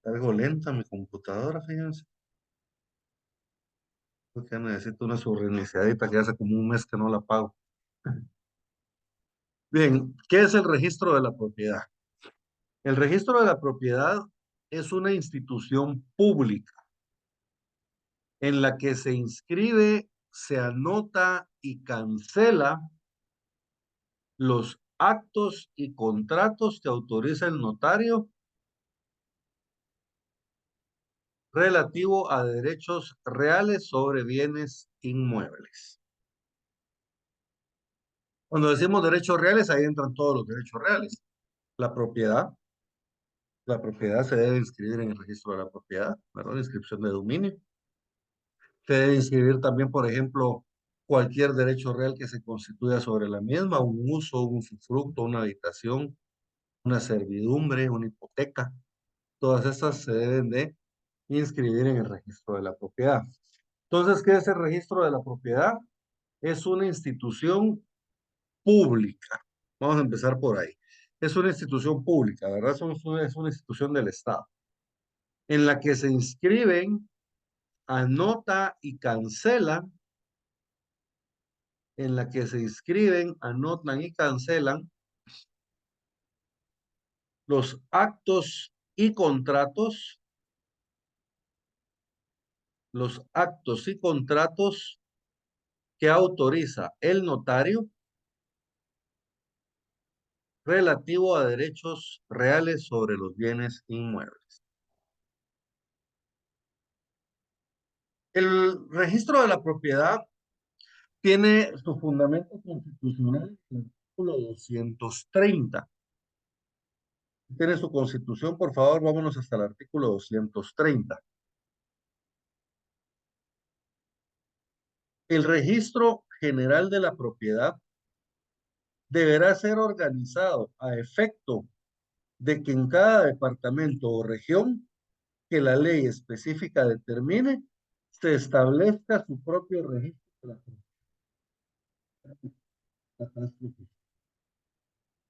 Algo lenta mi computadora, fíjense. Creo que necesito una subreiniciadita que hace como un mes que no la pago. Bien, ¿qué es el registro de la propiedad? El registro de la propiedad es una institución pública en la que se inscribe, se anota y cancela los actos y contratos que autoriza el notario relativo a derechos reales sobre bienes inmuebles. Cuando decimos derechos reales, ahí entran todos los derechos reales. La propiedad, la propiedad se debe inscribir en el registro de la propiedad, ¿verdad? La inscripción de dominio. Se debe inscribir también, por ejemplo, cualquier derecho real que se constituya sobre la misma, un uso, un usufructo, una habitación, una servidumbre, una hipoteca. Todas estas se deben de inscribir en el registro de la propiedad. Entonces, ¿qué es el registro de la propiedad? Es una institución pública. Vamos a empezar por ahí. Es una institución pública, ¿verdad? Es una institución del Estado, en la que se inscriben, anota y cancelan, en la que se inscriben, anotan y cancelan los actos y contratos, que autoriza el notario relativo a derechos reales sobre los bienes inmuebles. El registro de la propiedad tiene su fundamento constitucional en el artículo 230. Tiene su constitución, por favor, vámonos hasta el artículo 230. El registro general de la propiedad deberá ser organizado a efecto de que en cada departamento o región que la ley específica determine, se establezca su propio registro de la propiedad.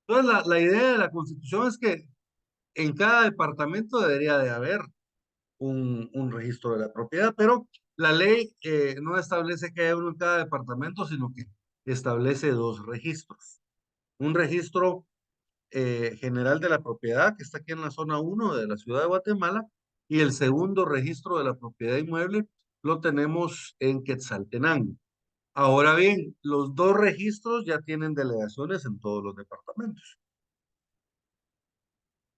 Entonces, la idea de la Constitución es que en cada departamento debería de haber un registro de la propiedad, pero la ley no establece que haya uno en cada departamento, sino que establece dos registros. Un registro general de la propiedad, que está aquí en la zona 1 de la ciudad de Guatemala, y el segundo registro de la propiedad inmueble lo tenemos en Quetzaltenango. Ahora bien, los dos registros ya tienen delegaciones en todos los departamentos,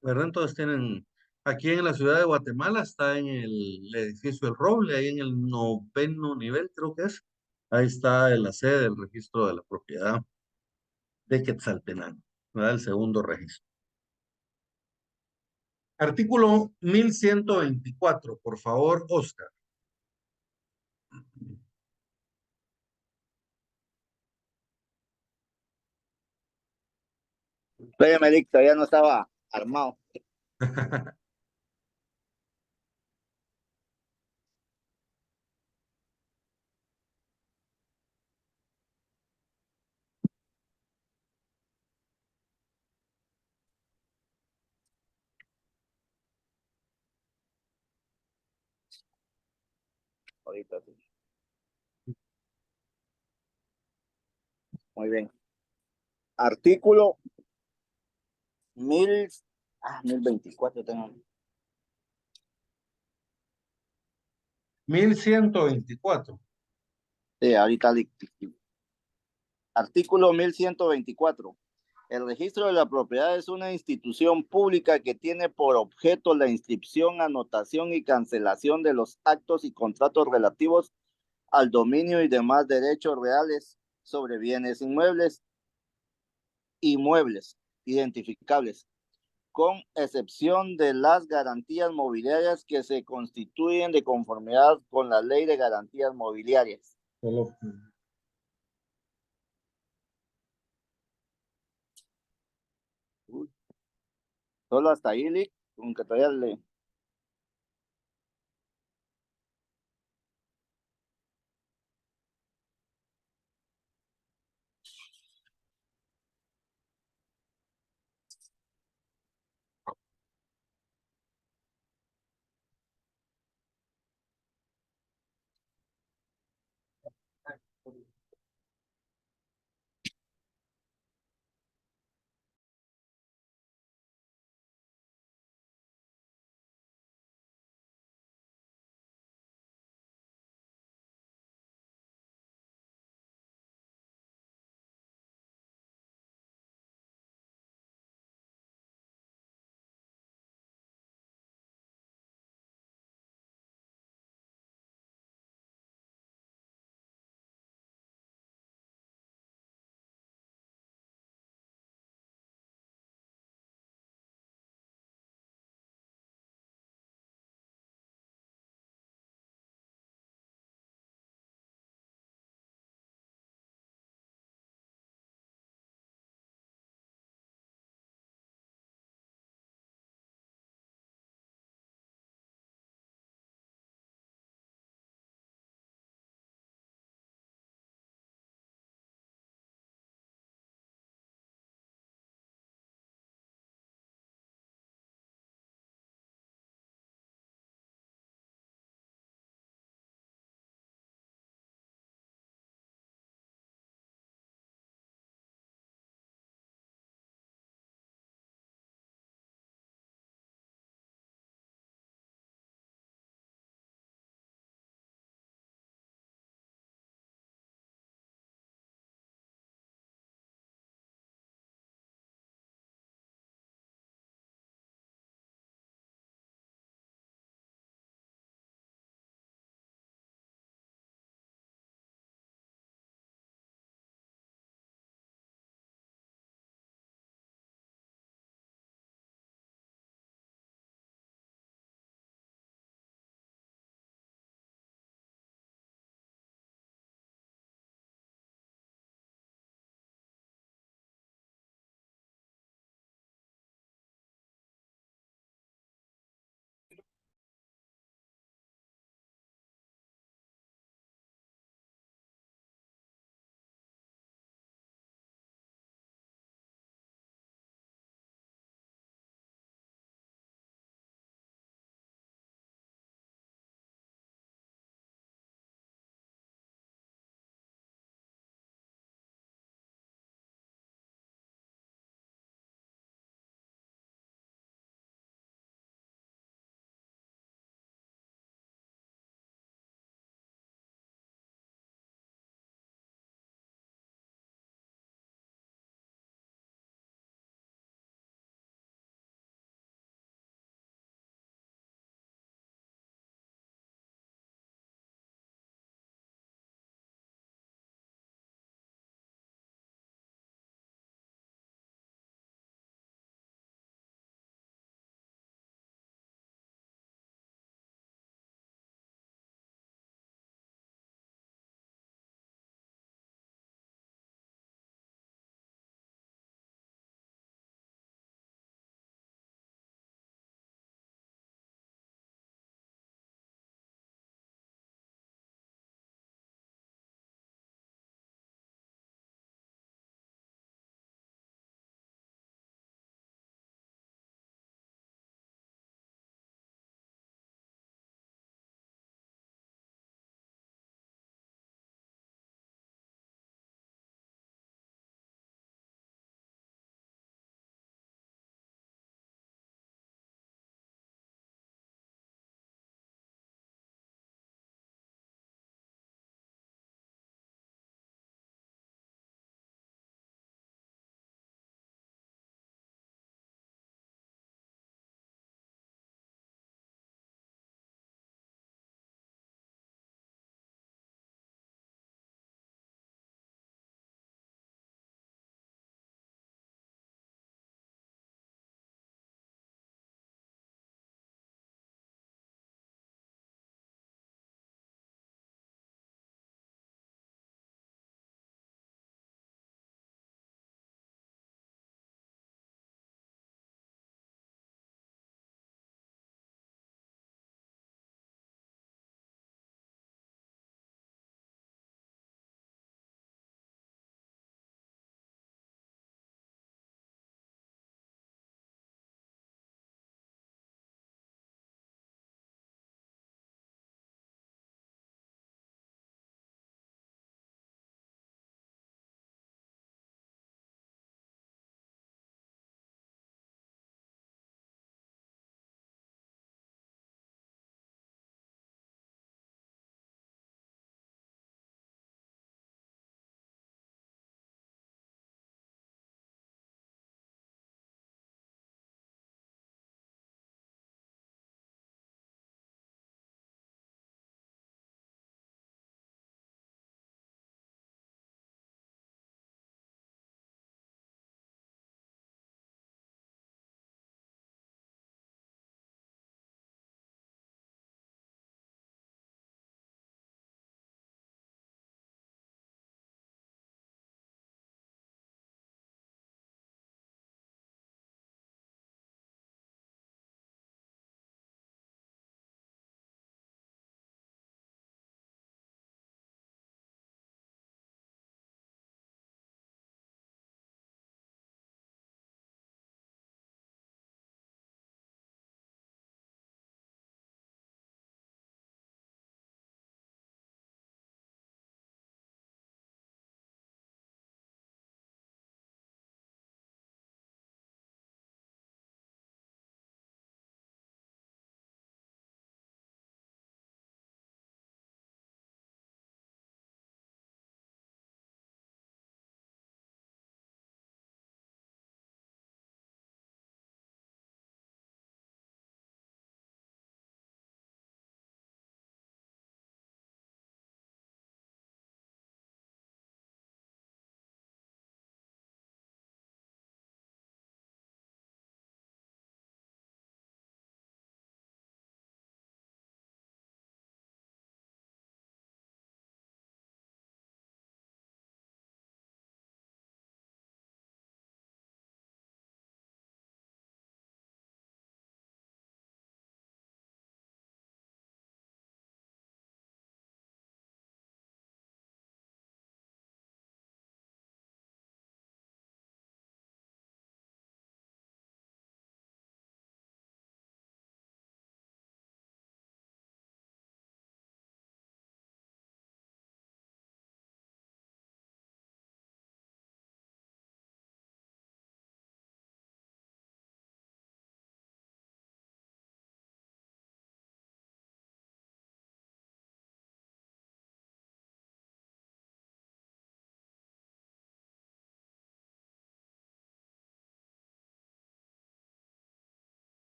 ¿verdad? Entonces tienen, aquí en la ciudad de Guatemala está en el edificio El Roble, ahí en el noveno nivel, creo que es. Ahí está la sede del registro de la propiedad de Quetzaltenango, ¿verdad? El segundo registro. Artículo 1124, por favor, Oscar. Espérame, Eric, todavía no estaba armado. Ahorita sí. Muy bien. Artículo 1024 tengo. 1124. Sí, ahorita. Artículo 1124. El registro de la propiedad es una institución pública que tiene por objeto la inscripción, anotación y cancelación de los actos y contratos relativos al dominio y demás derechos reales sobre bienes inmuebles identificables, con excepción de las garantías mobiliarias que se constituyen de conformidad con la Ley de Garantías Mobiliarias. Solo, Solo hasta ahí, Lick, aunque todavía le...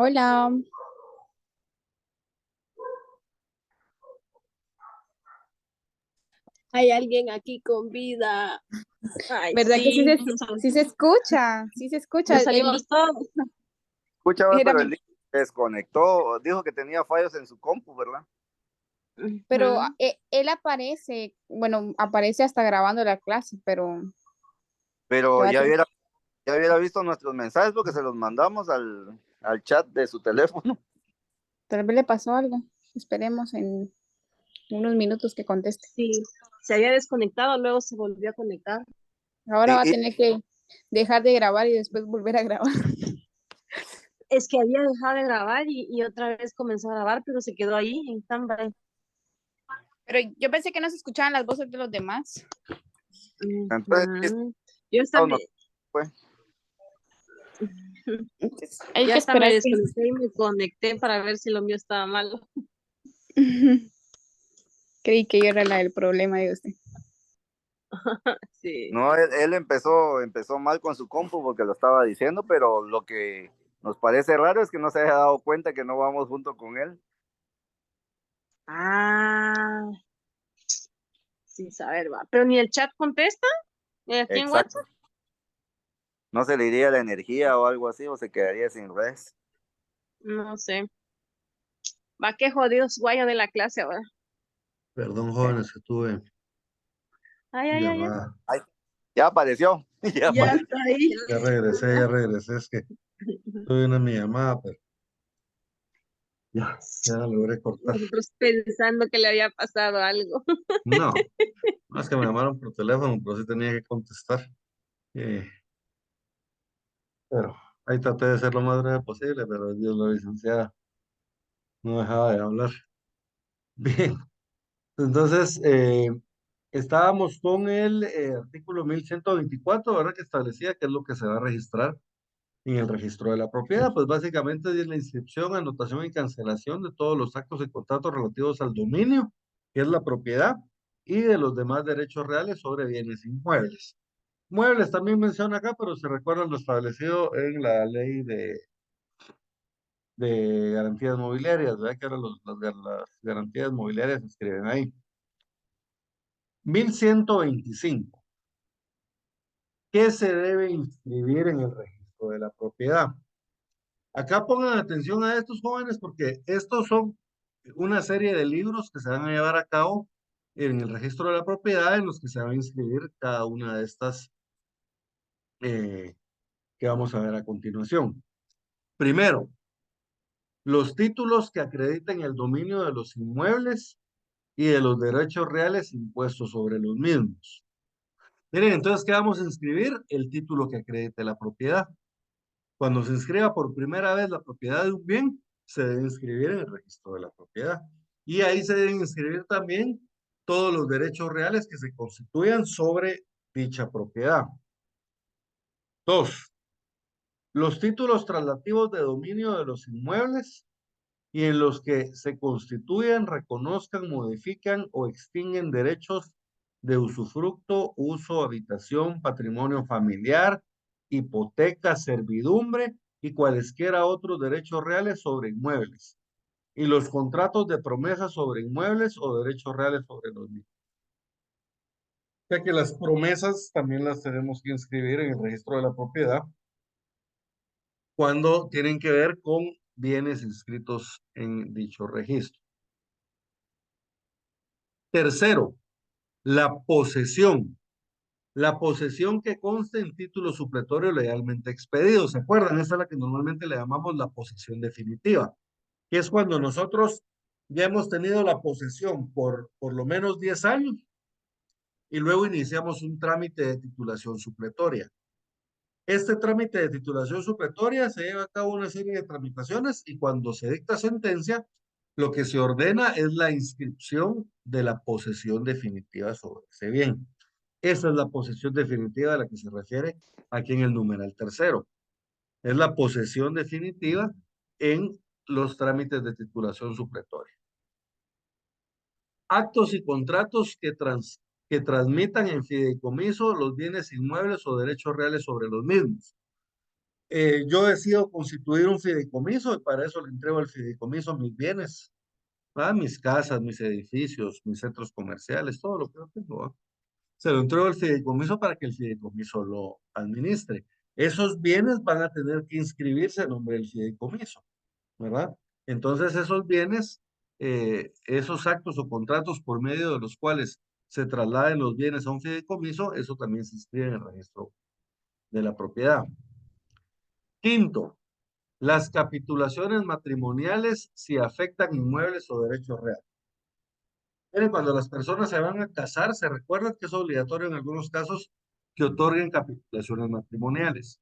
Hola. Hay alguien aquí con vida. Ay, ¿Verdad que sí, sí se escucha? Sí se escucha. ya salimos todos. Escuchaba, Era- pero el link desconectó. Dijo que tenía fallos en su compu, ¿verdad? pero Ujú. él aparece, bueno, aparece hasta grabando la clase, pero Pero va a tener- ya hubiera visto nuestros mensajes porque se los mandamos al chat de su teléfono. tal vez le pasó algo. Esperemos en unos minutos que conteste. Sí, se había desconectado, luego se volvió a conectar. Ahora va a Y tener que dejar de grabar y después volver a grabar. Es que había dejado de grabar y otra vez comenzó a grabar, pero se quedó ahí en stand-by. Pero yo pensé que no se escuchaban las voces de los demás. entonces, Ujú. Yo hasta no, me, fue. Entonces, hay yo que hasta me esperar que... desconecté y me conecté para ver si lo mío estaba malo. Creí que yo era la del problema de usted. Sí. No, él empezó mal con su compu porque lo estaba diciendo, pero lo que nos parece raro es que no se haya dado cuenta que no vamos junto con él. Ah, sin saber, va. Pero ni el chat contesta, aquí en Exacto. WhatsApp. No se le iría la energía o algo así, o se quedaría sin res. No sé. Va, qué jodidos guayos de la clase ahora. Perdón, jóvenes, que tuve Ay, ay, ay, ay. llamada. Ay, ya apareció. Ya Ya apareció. está ahí. Ya regresé, es que tuve una mi llamada, pero ya la logré cortar. Nosotros pensando que le había pasado algo. No, no es que me llamaron por teléfono, pero sí tenía que contestar. Eh, pero ahí traté de ser lo más breve posible, pero Dios, la licenciada no dejaba de hablar. Bien, entonces estábamos con el artículo 1124, ¿verdad? Que establecía qué es lo que se va a registrar en el registro de la propiedad. Pues básicamente es la inscripción, anotación y cancelación de todos los actos y contratos relativos al dominio, que es la propiedad, y de los demás derechos reales sobre bienes inmuebles. Muebles también menciona acá, pero se recuerda lo establecido en la ley de garantías mobiliarias, ¿verdad? Que ahora las garantías mobiliarias se escriben ahí. 1125. ¿Qué se debe inscribir en el registro de la propiedad? Acá pongan atención a estos jóvenes porque estos son una serie de libros que se van a llevar a cabo en el registro de la propiedad en los que se va a inscribir cada una de estas eh, que vamos a ver a continuación. Primero, los títulos que acrediten el dominio de los inmuebles y de los derechos reales impuestos sobre los mismos. Miren, entonces, ¿qué vamos a inscribir? El título que acredite la propiedad. Cuando se inscriba por primera vez la propiedad de un bien, se debe inscribir en el registro de la propiedad. Y ahí se deben inscribir también todos los derechos reales que se constituyan sobre dicha propiedad. Dos, los títulos traslativos de dominio de los inmuebles y en los que se constituyan, reconozcan, modifican o extinguen derechos de usufructo, uso, habitación, patrimonio familiar, hipoteca, servidumbre y cualesquiera otros derechos reales sobre inmuebles, y los contratos de promesa sobre inmuebles o derechos reales sobre los mismos. O sea que las promesas también las tenemos que inscribir en el registro de la propiedad cuando tienen que ver con bienes inscritos en dicho registro. Tercero, la posesión. La posesión que conste en título supletorio legalmente expedido. ¿Se acuerdan? Esa es la que normalmente le llamamos la posesión definitiva, que es cuando nosotros ya hemos tenido la posesión por lo menos 10 años y luego iniciamos un trámite de titulación supletoria. Este trámite de titulación supletoria se lleva a cabo una serie de tramitaciones y cuando se dicta sentencia, lo que se ordena es la inscripción de la posesión definitiva sobre ese bien. Esa es la posesión definitiva a la que se refiere aquí en el numeral tercero. Es la posesión definitiva en los trámites de titulación supletoria. Actos y contratos que transmitan en fideicomiso los bienes inmuebles o derechos reales sobre los mismos. Yo decido constituir un fideicomiso y para eso le entrego al fideicomiso mis bienes, ¿va? Mis casas, mis edificios, mis centros comerciales, todo lo que yo tengo, ¿va? Se lo entrego al fideicomiso para que el fideicomiso lo administre. Esos bienes van a tener que inscribirse a nombre del fideicomiso, ¿verdad? Entonces esos bienes, esos actos o contratos por medio de los cuales se trasladen los bienes a un fideicomiso, eso también se inscribe en el registro de la propiedad. Quinto, las capitulaciones matrimoniales si afectan inmuebles o derechos reales. Miren, cuando las personas se van a casar, se recuerda que es obligatorio en algunos casos que otorguen capitulaciones matrimoniales,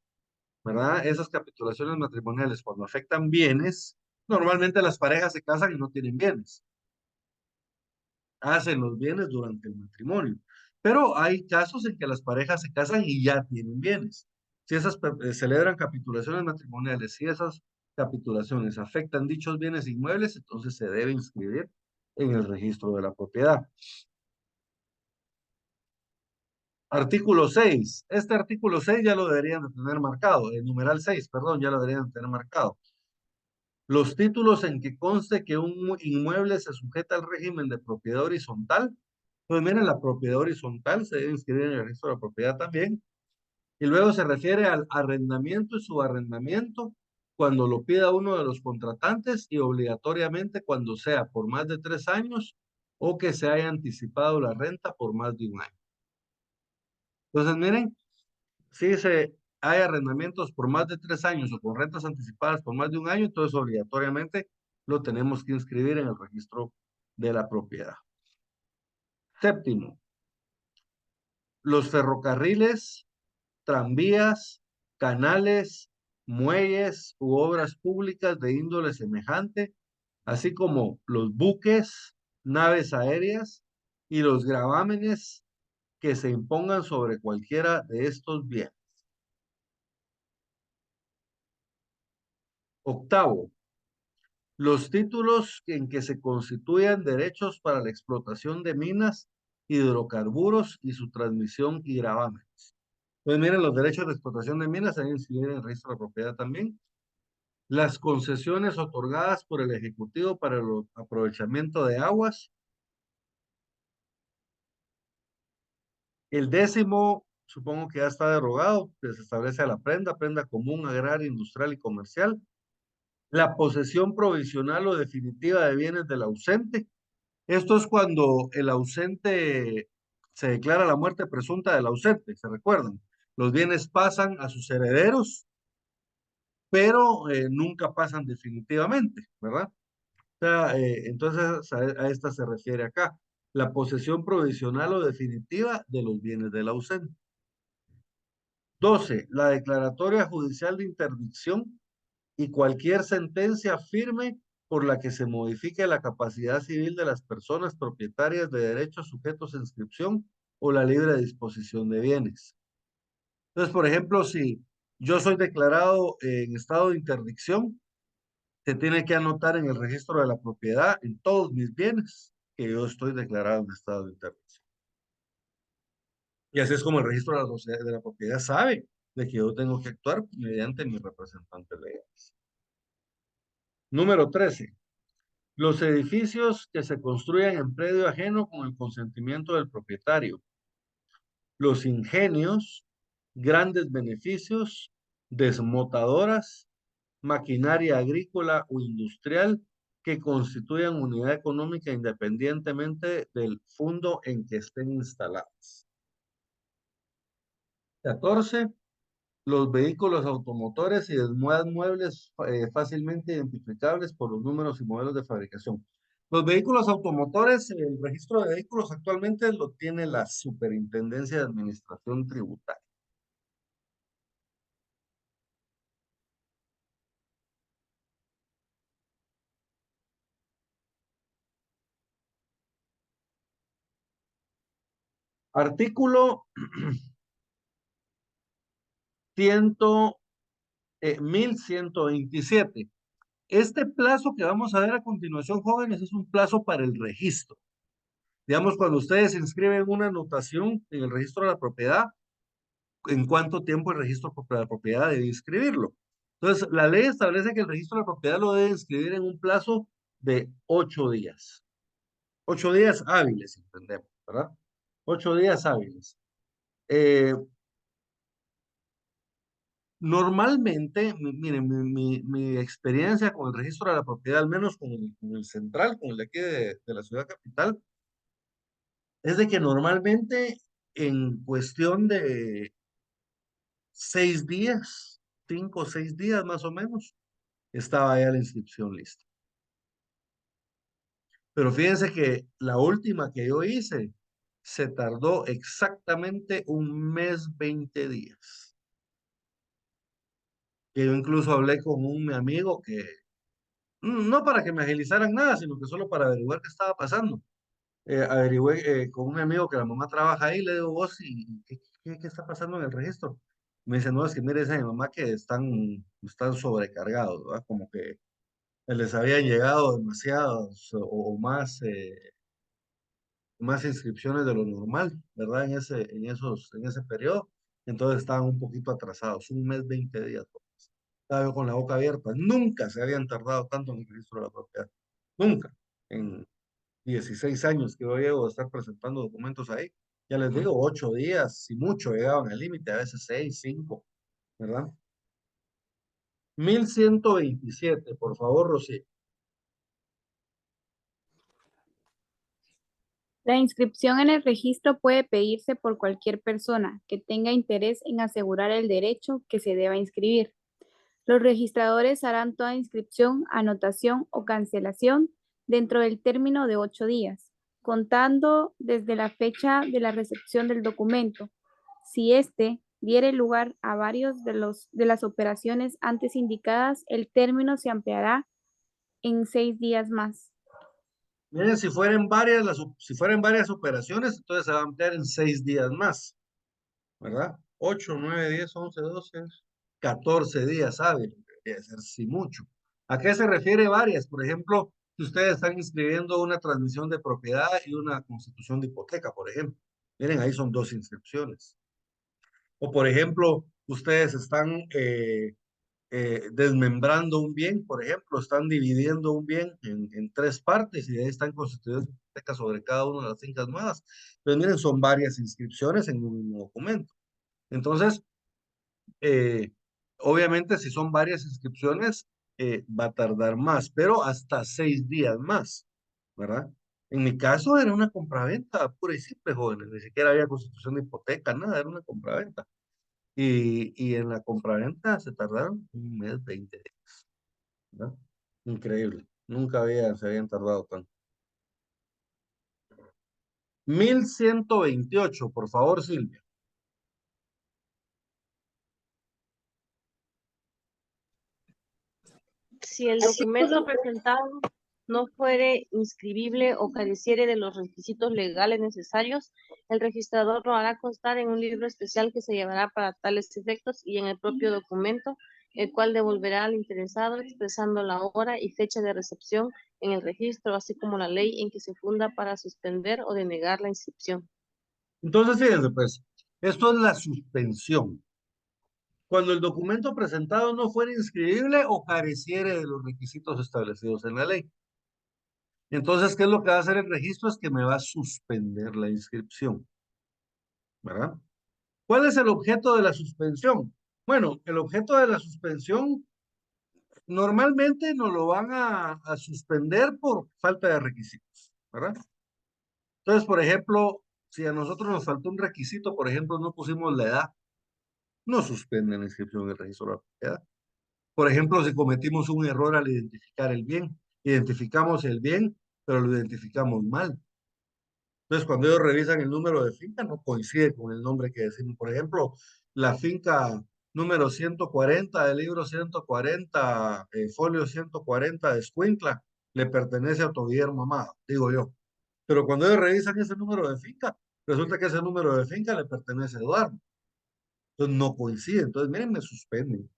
¿verdad? Esas capitulaciones matrimoniales, cuando afectan bienes, normalmente las parejas se casan y no tienen bienes. Hacen los bienes durante el matrimonio. Pero hay casos en que las parejas se casan y ya tienen bienes. Si esas celebran capitulaciones matrimoniales, si esas capitulaciones afectan dichos bienes inmuebles, entonces se debe inscribir en el registro de la propiedad. Artículo 6. Este artículo 6 ya lo deberían de tener marcado. El numeral 6, perdón, ya lo deberían de tener marcado. Los títulos en que conste que un inmueble se sujeta al régimen de propiedad horizontal. Pues miren, la propiedad horizontal se debe inscribir en el registro de la propiedad también. Y luego se refiere al arrendamiento y subarrendamiento cuando lo pida uno de los contratantes y obligatoriamente cuando sea por más de 3 años o que se haya anticipado la renta por más de un año. Entonces, miren, si hay arrendamientos por más de 3 años o con rentas anticipadas por más de un año, entonces obligatoriamente lo tenemos que inscribir en el registro de la propiedad. Séptimo, los ferrocarriles, tranvías, canales, muelles u obras públicas de índole semejante, así como los buques, naves aéreas y los gravámenes que se impongan sobre cualquiera de estos bienes. Octavo, los títulos en que se constituyan derechos para la explotación de minas, hidrocarburos y su transmisión y gravámenes. Pues miren, los derechos de explotación de minas se deben inscribir en el registro de propiedad también. Las concesiones otorgadas por el Ejecutivo para el aprovechamiento de aguas. El 10º, supongo que ya está derogado, que se establece a la prenda común, agraria, industrial y comercial. La posesión provisional o definitiva de bienes del ausente. Esto es cuando el ausente se declara la muerte presunta del ausente, ¿se recuerdan? Los bienes pasan a sus herederos, pero nunca pasan definitivamente, ¿verdad? O sea, entonces a esta se refiere acá, la posesión provisional o definitiva de los bienes del ausente. 12. La declaratoria judicial de interdicción y cualquier sentencia firme por la que se modifique la capacidad civil de las personas propietarias de derechos sujetos a inscripción o la libre disposición de bienes. Entonces, por ejemplo, si yo soy declarado en estado de interdicción, se tiene que anotar en el registro de la propiedad, en todos mis bienes, que yo estoy declarado en estado de interdicción. Y así es como el registro de de la propiedad sabe de que yo tengo que actuar mediante mis representantes legales. Número 13. Los edificios que se construyan en predio ajeno con el consentimiento del propietario. Los ingenios, grandes beneficios, desmotadoras, maquinaria agrícola o industrial que constituyan unidad económica independientemente del fondo en que estén instaladas. 14. Los vehículos automotores y demás muebles fácilmente identificables por los números y modelos de fabricación. Los vehículos automotores, el registro de vehículos actualmente lo tiene la Superintendencia de Administración Tributaria. Artículo 1127. Este plazo que vamos a ver a continuación, jóvenes, es un plazo para el registro. Digamos, cuando ustedes inscriben una anotación en el registro de la propiedad, en cuánto tiempo el registro de la propiedad debe inscribirlo. Entonces, la ley establece que el registro de la propiedad lo debe inscribir en un plazo de 8 días. 8 días hábiles, entendemos, ¿verdad? 8 días hábiles. Normalmente, miren, mi experiencia con el registro de la propiedad, al menos con el central, con el de aquí de la ciudad capital, es de que normalmente en cuestión de 6 días, 5 o 6 días más o menos, estaba ya la inscripción lista. Pero fíjense que la última que yo hice se tardó exactamente 1 mes 20 días. Que yo incluso hablé con un amigo que, no para que me agilizaran nada, sino que solo para averiguar qué estaba pasando. Averigüé con un amigo que la mamá trabaja ahí, le digo, vos, ¿y qué está pasando en el registro? Me dice, no, es que mire, dice mi mamá que están sobrecargados, ¿verdad? Como que les habían llegado demasiados más inscripciones de lo normal, ¿verdad? En ese periodo. Entonces estaban un poquito atrasados, 1 mes 20 días. Estaba yo con la boca abierta. Nunca se habían tardado tanto en el registro de la propiedad. Nunca. En 16 años que yo llevo de estar presentando documentos ahí. Ya les digo, 8 días, si mucho, llegaban al límite, a veces 6, 5, ¿verdad? 1127, por favor, Rosy. La inscripción en el registro puede pedirse por cualquier persona que tenga interés en asegurar el derecho que se deba inscribir. Los registradores harán toda inscripción, anotación o cancelación dentro del término de 8 días, contando desde la fecha de la recepción del documento. Si éste diere lugar a varios de las operaciones antes indicadas, el término se ampliará en 6 días más. Miren, si fueran varias operaciones, entonces se va a ampliar en 6 días más, ¿verdad? 8, 9, 10, 11, 12, 14 días hábiles, debería ser si mucho. ¿A qué se refiere varias? Por ejemplo, si ustedes están inscribiendo una transmisión de propiedad y una constitución de hipoteca, por ejemplo. Miren, ahí son 2 inscripciones. O por ejemplo, ustedes están desmembrando un bien, por ejemplo, están dividiendo un bien en 3 partes y de ahí están constituidas hipotecas sobre cada una de las fincas nuevas. Entonces, miren, son varias inscripciones en un mismo documento. Entonces, obviamente, si son varias inscripciones, va a tardar más, pero hasta 6 días más, ¿verdad? En mi caso era una compraventa pura y simple, jóvenes, ni siquiera había constitución de hipoteca, nada, era una compraventa. Y en la compraventa se tardaron 1 mes 20 días, ¿verdad? Increíble, se habían tardado tanto. 1128, por favor, Silvia. Si el documento presentado no fuere inscribible o careciere de los requisitos legales necesarios, el registrador lo hará constar en un libro especial que se llevará para tales efectos y en el propio documento, el cual devolverá al interesado expresando la hora y fecha de recepción en el registro, así como la ley en que se funda para suspender o denegar la inscripción. Entonces, fíjense, pues, esto es la suspensión. Cuando el documento presentado no fuera inscribible o careciere de los requisitos establecidos en la ley. Entonces, ¿qué es lo que va a hacer el registro? Es que me va a suspender la inscripción, ¿verdad? ¿Cuál es el objeto de la suspensión? Bueno, el objeto de la suspensión normalmente nos lo van a suspender por falta de requisitos, ¿verdad? Entonces, por ejemplo, si a nosotros nos faltó un requisito, por ejemplo, no pusimos la edad, no suspenden la inscripción en el registro de la propiedad. Por ejemplo, si cometimos un error al identificar el bien, identificamos el bien, pero lo identificamos mal. Entonces, cuando ellos revisan el número de finca, no coincide con el nombre que decimos. Por ejemplo, la finca número 140 del libro 140, folio 140 de Escuintla, le pertenece a Guillermo Amado, digo yo. Pero cuando ellos revisan ese número de finca, resulta que ese número de finca le pertenece a Eduardo. Entonces, no coincide. Entonces, miren, me suspenden,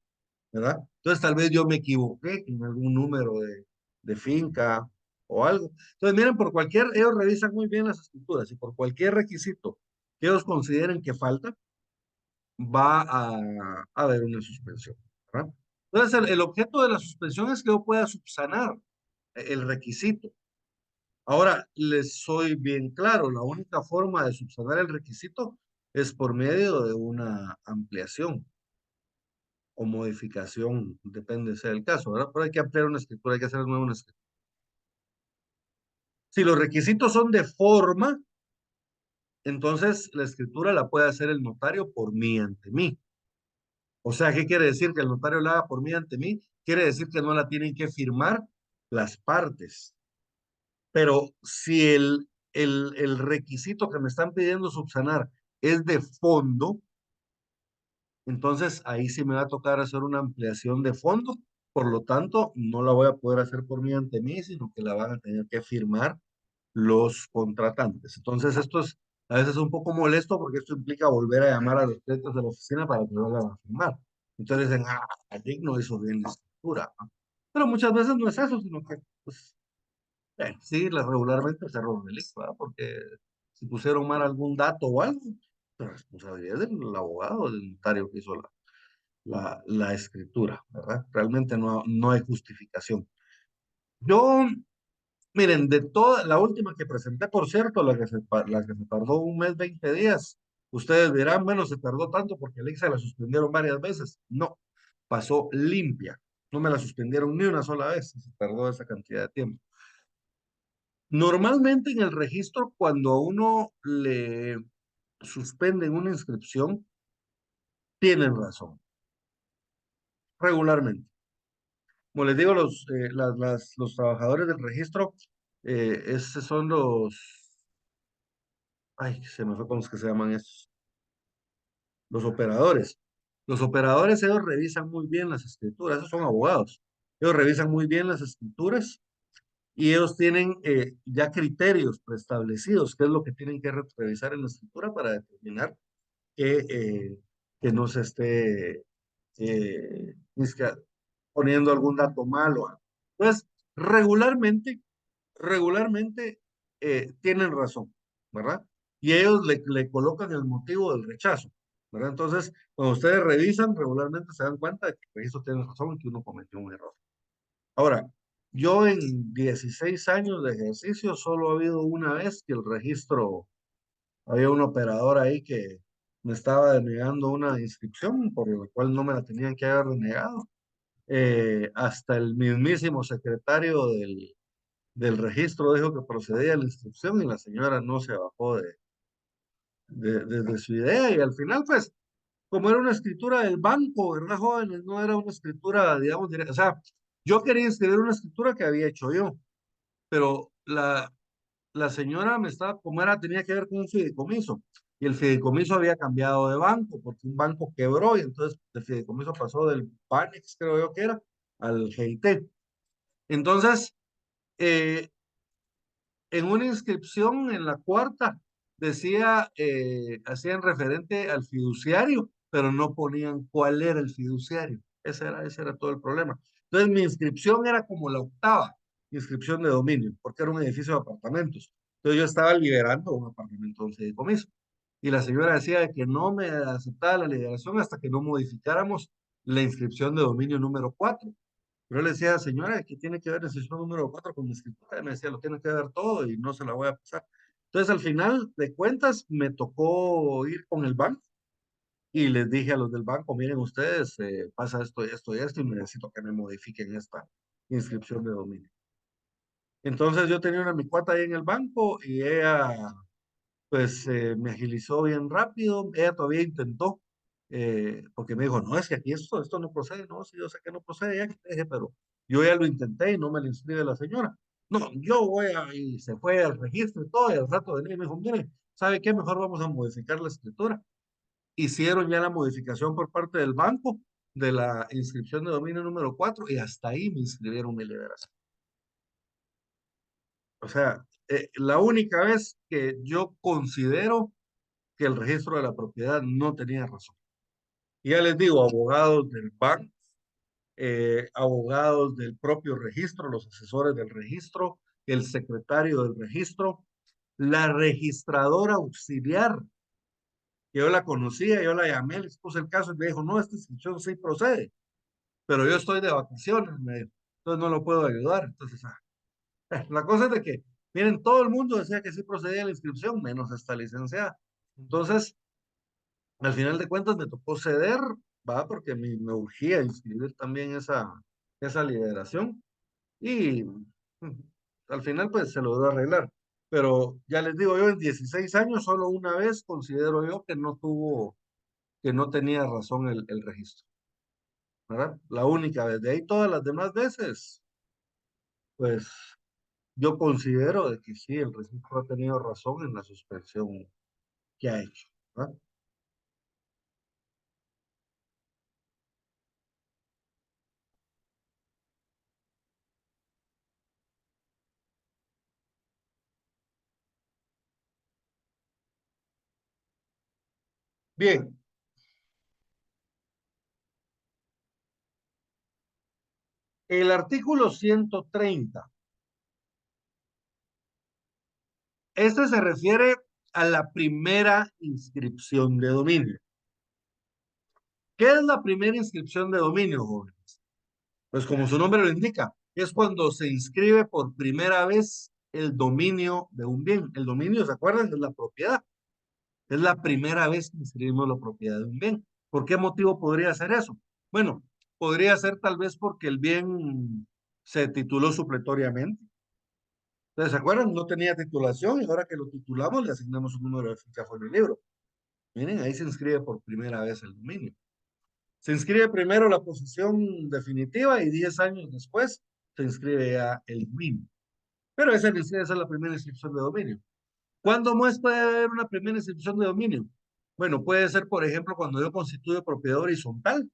¿verdad? Entonces, tal vez yo me equivoqué en algún número de finca o algo. Entonces, miren, ellos revisan muy bien las escrituras y por cualquier requisito que ellos consideren que falta, va a haber una suspensión, ¿verdad? Entonces, el objeto de la suspensión es que yo pueda subsanar el requisito. Ahora, les soy bien claro, la única forma de subsanar el requisito es por medio de una ampliación o modificación, depende sea el caso, ¿verdad? Pero hay que ampliar una escritura, hay que hacer de nuevo una escritura. Si los requisitos son de forma, entonces la escritura la puede hacer el notario por mí ante mí. O sea, ¿qué quiere decir que el notario la haga por mí ante mí? Quiere decir que no la tienen que firmar las partes. Pero si el requisito que me están pidiendo subsanar es de fondo, entonces ahí sí me va a tocar hacer una ampliación de fondo. Por lo tanto, no la voy a poder hacer por mí ante mí, sino que la van a tener que firmar los contratantes. Entonces, esto es a veces un poco molesto porque esto implica volver a llamar a los clientes de la oficina para que vuelvan a firmar. Entonces dicen, Dick no hizo bien la escritura, ¿no? Pero muchas veces no es eso, sino que, pues, sí, regularmente es error del ICS, ¿verdad? Porque si pusieron mal algún dato o algo, la responsabilidad es del abogado, del notario que hizo la escritura, ¿verdad? Realmente no hay justificación. Yo, miren, de toda, la última que presenté, por cierto, la que se tardó un mes, 20 días, ustedes dirán, bueno, se tardó tanto porque la ICSA la suspendieron varias veces. No, pasó limpia. No me la suspendieron ni una sola vez, se tardó esa cantidad de tiempo. Normalmente en el registro, cuando a uno le suspenden una inscripción, tienen razón, regularmente. Como les digo, los trabajadores del registro, esos son ay, se me fue con los que se llaman estos, los operadores. Los operadores, ellos revisan muy bien las escrituras, esos son abogados. Ellos revisan muy bien las escrituras y ellos tienen ya criterios preestablecidos, qué es lo que tienen que revisar en la escritura para determinar que no se esté poniendo algún dato malo. Entonces, regularmente tienen razón, ¿verdad? Y ellos le colocan el motivo del rechazo, ¿verdad? Entonces, cuando ustedes revisan, regularmente se dan cuenta de que el registro tiene razón y que uno cometió un error. Ahora, yo en 16 años de ejercicio solo ha habido una vez que el registro, había un operador ahí que me estaba denegando una inscripción por la cual no me la tenían que haber denegado. Hasta el mismísimo secretario del registro dijo que procedía a la inscripción y la señora no se bajó de su idea y al final pues como era una escritura del banco, ¿verdad, jóvenes? No era una escritura, digamos, directa. O sea, yo quería escribir una escritura que había hecho yo, pero la señora me estaba, como era, tenía que ver con un fideicomiso. Y el fideicomiso había cambiado de banco, porque un banco quebró y entonces el fideicomiso pasó del Banex, creo yo que era, al GIT. Entonces, eh, en una inscripción en la cuarta decía, hacían referente al fiduciario, pero no ponían cuál era el fiduciario. Ese era todo el problema. Entonces mi inscripción era como la octava inscripción de dominio, porque era un edificio de apartamentos. Entonces yo estaba liberando un apartamento de un fideicomiso. Y la señora decía que no me aceptaba la liberación hasta que no modificáramos la inscripción de dominio número 4. Pero yo le decía, señora, ¿qué tiene que ver la inscripción número 4 con mi escritura? Y me decía, lo tiene que ver todo y no se la voy a pasar. Entonces, al final de cuentas, me tocó ir con el banco y les dije a los del banco, miren ustedes, pasa esto y esto y esto y necesito que me modifiquen esta inscripción de dominio. Entonces, yo tenía una mi cuata ahí en el banco y ella pues me agilizó bien rápido. Ella todavía intentó, porque me dijo, no, es que aquí esto no procede. No, sí, yo sé que no procede, ya que te dije, pero yo ya lo intenté y no me lo inscribe la señora. No, yo voy a, y se fue al registro y todo, y al rato venía y me dijo, mire, ¿sabe qué? Mejor vamos a modificar la escritura. Hicieron ya la modificación por parte del banco de la inscripción de dominio número 4 y hasta ahí me inscribieron mi liberación. O sea, la única vez que yo considero que el registro de la propiedad no tenía razón. Y ya les digo, abogados del banco, abogados del propio registro, los asesores del registro, el secretario del registro, la registradora auxiliar que yo la conocía, yo la llamé, les puse el caso y me dijo, no, esta inscripción sí procede, pero yo estoy de vacaciones, me dijo, entonces no lo puedo ayudar. Entonces, la cosa es de que, miren, todo el mundo decía que sí procedía la inscripción, menos esta licenciada. Entonces, al final de cuentas me tocó ceder, va, porque me urgía inscribir también esa liberación y al final pues se logró arreglar. Pero ya les digo yo, en 16 años, solo una vez considero yo que que no tenía razón el registro, ¿verdad? La única vez. De ahí todas las demás veces, pues yo considero de que sí, el registro ha tenido razón en la suspensión que ha hecho, ¿verdad? Bien, el artículo 130. Este se refiere a la primera inscripción de dominio. ¿Qué es la primera inscripción de dominio, jóvenes? Pues como su nombre lo indica, es cuando se inscribe por primera vez el dominio de un bien. El dominio, ¿se acuerdan? Es la propiedad. Es la primera vez que inscribimos la propiedad de un bien. ¿Por qué motivo podría ser eso? Bueno, podría ser tal vez porque el bien se tituló supletoriamente. Entonces, ¿se acuerdan? No tenía titulación y ahora que lo titulamos le asignamos un número de ficha en el libro. Miren, ahí se inscribe por primera vez el dominio. Se inscribe primero la posesión definitiva y 10 años después se inscribe ya el dominio. Pero esa es la primera inscripción de dominio. ¿Cuándo más puede haber una primera inscripción de dominio? Bueno, puede ser, por ejemplo, cuando yo constituyo propiedad horizontal.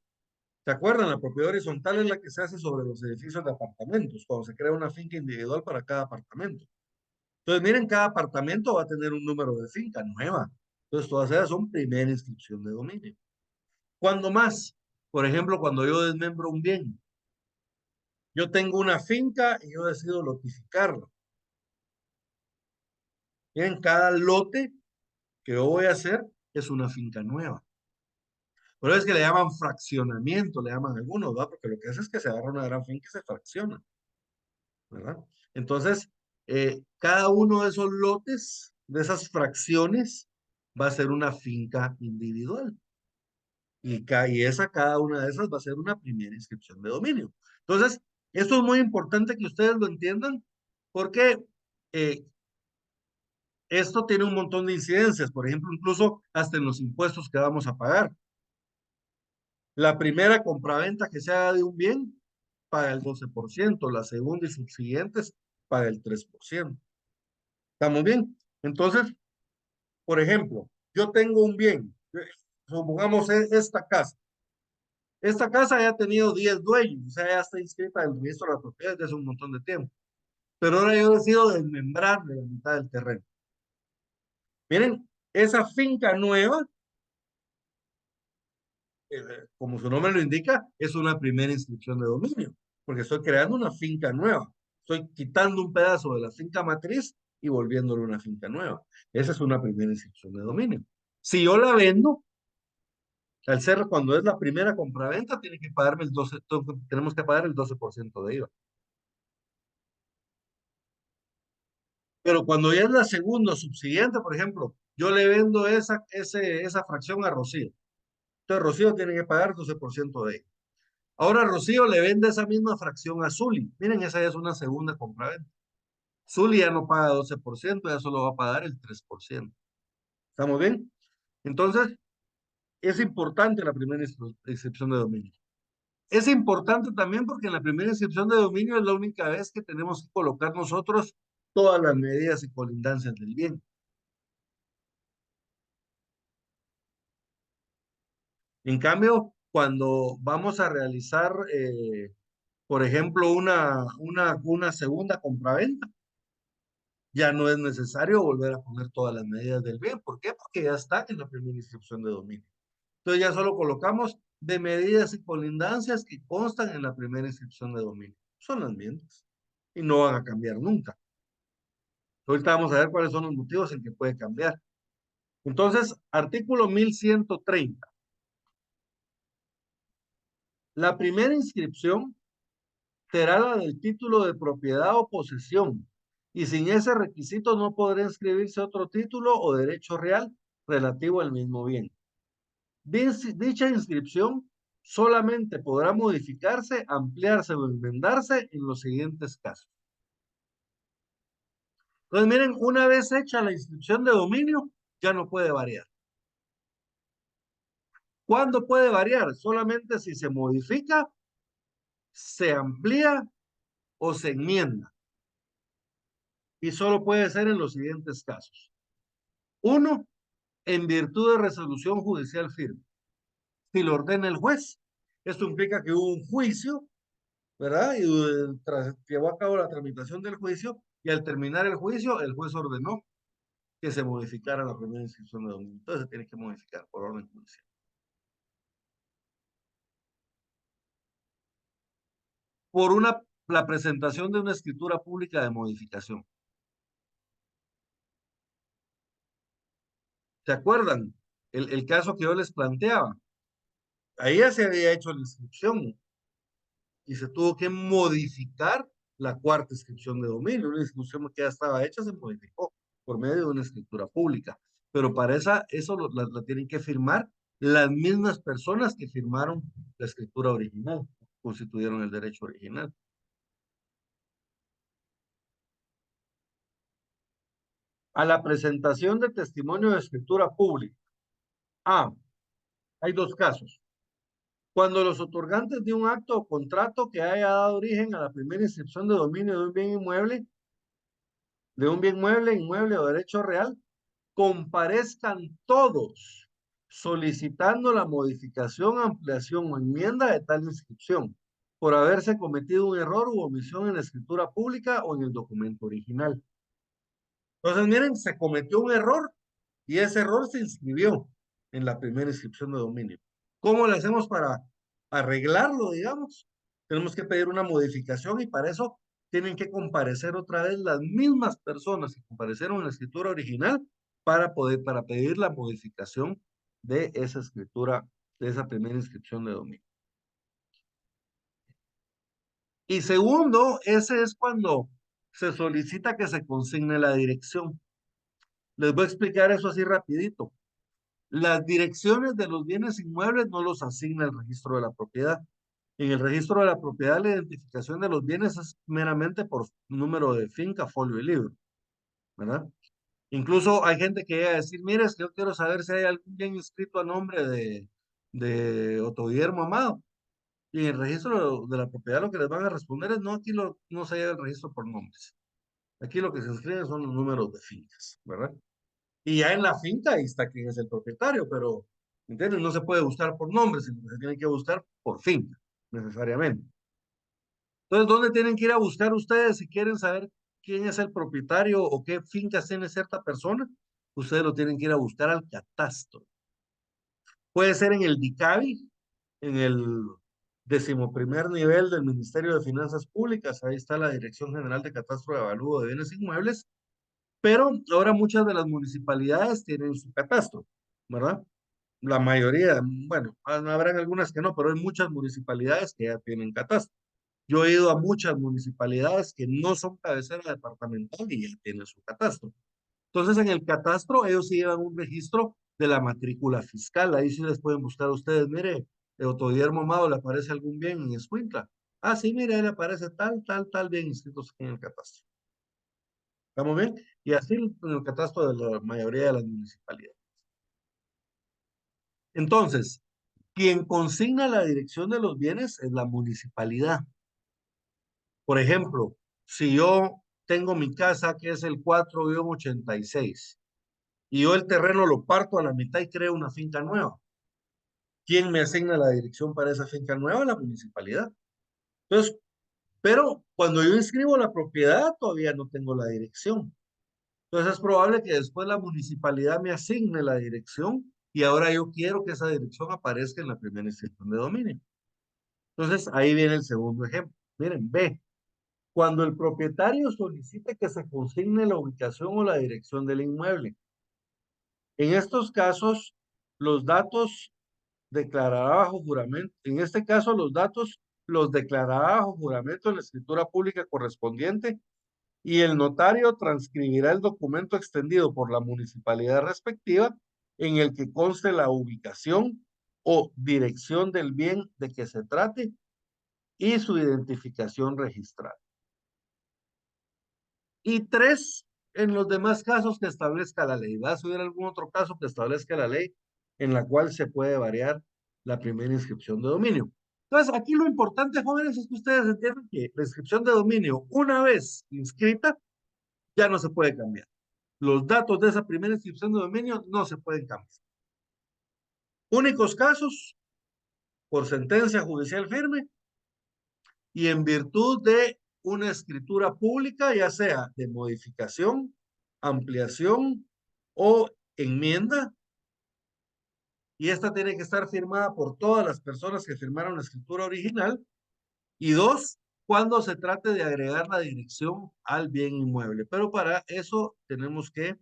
¿Se acuerdan? La propiedad horizontal es la que se hace sobre los edificios de apartamentos, cuando se crea una finca individual para cada apartamento. Entonces, miren, cada apartamento va a tener un número de finca nueva. Entonces, todas ellas son primera inscripción de dominio. ¿Cuándo más? Por ejemplo, cuando yo desmembro un bien. Yo tengo una finca y yo decido lotificarla. En cada lote que yo voy a hacer es una finca nueva. Por eso es que le llaman fraccionamiento, le llaman algunos, ¿verdad? Porque lo que hace es que se agarra una gran finca y se fracciona, ¿verdad? Entonces, cada uno de esos lotes, de esas fracciones, va a ser una finca individual. Cada una de esas va a ser una primera inscripción de dominio. Entonces, esto es muy importante que ustedes lo entiendan, porque eh, esto tiene un montón de incidencias, por ejemplo, incluso hasta en los impuestos que vamos a pagar. La primera compraventa que se haga de un bien paga el 12%, la segunda y subsiguientes paga el 3%. ¿Estamos bien? Entonces, por ejemplo, yo tengo un bien, supongamos esta casa. Esta casa ya ha tenido 10 dueños, o sea, ya está inscrita en el registro de la propiedad desde hace un montón de tiempo. Pero ahora yo decido desmembrar de la mitad del terreno. Miren, esa finca nueva, como su nombre lo indica, es una primera inscripción de dominio, porque estoy creando una finca nueva. Estoy quitando un pedazo de la finca matriz y volviéndole una finca nueva. Esa es una primera inscripción de dominio. Si yo la vendo, al ser cuando es la primera compraventa, tiene que pagarme el 12, tenemos que pagar el 12% de IVA. Pero cuando ya es la segunda o subsiguiente, por ejemplo, yo le vendo esa fracción a Rocío. Entonces Rocío tiene que pagar 12% de ella. Ahora Rocío le vende esa misma fracción a Zuli. Miren, esa ya es una segunda compraventa. Zuli ya no paga 12%, ya solo va a pagar el 3%. ¿Estamos bien? Entonces, es importante la primera inscripción de dominio. Es importante también porque en la primera inscripción de dominio es la única vez que tenemos que colocar nosotros todas las medidas y colindancias del bien. En cambio, cuando vamos a realizar, por ejemplo, una segunda compraventa, ya no es necesario volver a poner todas las medidas del bien. ¿Por qué? Porque ya está en la primera inscripción de dominio. Entonces ya solo colocamos de medidas y colindancias que constan en la primera inscripción de dominio. Son las mismas y no van a cambiar nunca. Ahorita vamos a ver cuáles son los motivos en que puede cambiar. Entonces, artículo 1130. La primera inscripción será la del título de propiedad o posesión, y sin ese requisito no podrá inscribirse otro título o derecho real relativo al mismo bien. Dicha inscripción solamente podrá modificarse, ampliarse o enmendarse en los siguientes casos. Entonces, miren, una vez hecha la inscripción de dominio, ya no puede variar. ¿Cuándo puede variar? Solamente si se modifica, se amplía o se enmienda. Y solo puede ser en los siguientes casos. 1, en virtud de resolución judicial firme. Si lo ordena el juez. Esto implica que hubo un juicio, ¿verdad? Y llevó a cabo la tramitación del juicio, y al terminar el juicio, el juez ordenó que se modificara la primera inscripción de dominio. Entonces se tiene que modificar por orden judicial. Por la presentación de una escritura pública de modificación. ¿Se acuerdan? El caso que yo les planteaba. Ahí ya se había hecho la inscripción y se tuvo que modificar la cuarta inscripción de dominio. Una inscripción que ya estaba hecha se modificó por medio de una escritura pública. Pero para eso la tienen que firmar las mismas personas que firmaron la escritura original, constituyeron el derecho original. A la presentación de testimonio de escritura pública. Hay dos casos. Cuando los otorgantes de un acto o contrato que haya dado origen a la primera inscripción de dominio de un bien inmueble, inmueble o derecho real, comparezcan todos solicitando la modificación, ampliación o enmienda de tal inscripción por haberse cometido un error u omisión en la escritura pública o en el documento original. Entonces, miren, se cometió un error y ese error se inscribió en la primera inscripción de dominio. ¿Cómo le hacemos para arreglarlo, digamos? Tenemos que pedir una modificación y para eso tienen que comparecer otra vez las mismas personas que comparecieron en la escritura original para pedir la modificación de esa escritura, de esa primera inscripción de dominio. Y segundo, ese es cuando se solicita que se consigne la dirección. Les voy a explicar eso así rapidito. Las direcciones de los bienes inmuebles no los asigna el registro de la propiedad. En el registro de la propiedad, la identificación de los bienes es meramente por número de finca, folio y libro, ¿verdad? Incluso hay gente que llega a decir, mire, es que yo quiero saber si hay algún bien inscrito a nombre de Otto Guillermo Amado. Y en el registro de la propiedad lo que les van a responder es, no, aquí no se lleva el registro por nombres. Aquí lo que se inscribe son los números de fincas, ¿verdad? Y ya en la finca ahí está quién es el propietario, pero, ¿entiendes? No se puede buscar por nombre, sino que se tiene que buscar por finca, necesariamente. Entonces, ¿dónde tienen que ir a buscar ustedes si quieren saber quién es el propietario o qué fincas tiene cierta persona? Ustedes lo tienen que ir a buscar al catastro. Puede ser en el DICABI, en el 11º nivel del Ministerio de Finanzas Públicas, ahí está la Dirección General de Catastro de Avalúo de Bienes Inmuebles, pero ahora muchas de las municipalidades tienen su catastro, ¿verdad? La mayoría, bueno, habrán algunas que no, pero hay muchas municipalidades que ya tienen catastro. Yo he ido a muchas municipalidades que no son cabecera departamental y ya tienen su catastro. Entonces, en el catastro, ellos sí llevan un registro de la matrícula fiscal. Ahí sí les pueden buscar a ustedes. Mire, Otto Guillermo Amado, ¿le aparece algún bien en Escuintla? Ah, sí, mire, ahí le aparece tal bien inscritos en el catastro. ¿Estamos bien? Y así en el catastro de la mayoría de las municipalidades. Entonces, quien consigna la dirección de los bienes es la municipalidad. Por ejemplo, si yo tengo mi casa que es el 4-86 y yo el terreno lo parto a la mitad y creo una finca nueva, ¿quién me asigna la dirección para esa finca nueva? La municipalidad. Entonces, pero cuando yo inscribo la propiedad todavía no tengo la dirección. Entonces es probable que después la municipalidad me asigne la dirección y ahora yo quiero que esa dirección aparezca en la primera inscripción de dominio. Entonces ahí viene el segundo ejemplo. Miren, B. Cuando el propietario solicite que se consigne la ubicación o la dirección del inmueble. En estos casos, los datos declarará bajo juramento. En este caso, los datos los declarará bajo juramento en la escritura pública correspondiente y el notario transcribirá el documento extendido por la municipalidad respectiva en el que conste la ubicación o dirección del bien de que se trate y su identificación registral. Y 3, en los demás casos que establezca la ley. ¿Va a subir algún otro caso que establezca la ley en la cual se puede variar la primera inscripción de dominio? Entonces, aquí lo importante, jóvenes, es que ustedes entiendan que la inscripción de dominio, una vez inscrita, ya no se puede cambiar. Los datos de esa primera inscripción de dominio no se pueden cambiar. Únicos casos, por sentencia judicial firme y en virtud de una escritura pública, ya sea de modificación, ampliación o enmienda, y esta tiene que estar firmada por todas las personas que firmaron la escritura original, y 2, cuando se trate de agregar la dirección al bien inmueble. Pero para eso tenemos que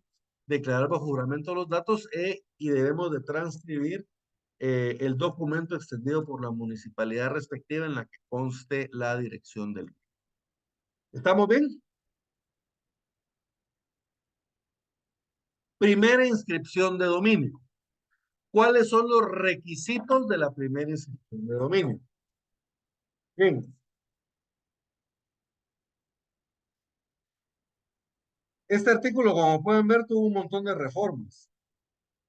declarar bajo juramento los datos y debemos de transcribir el documento extendido por la municipalidad respectiva en la que conste la dirección del bien. ¿Estamos bien? Primera inscripción de dominio. ¿Cuáles son los requisitos de la primera inscripción de dominio? Bien. Este artículo, como pueden ver, tuvo un montón de reformas.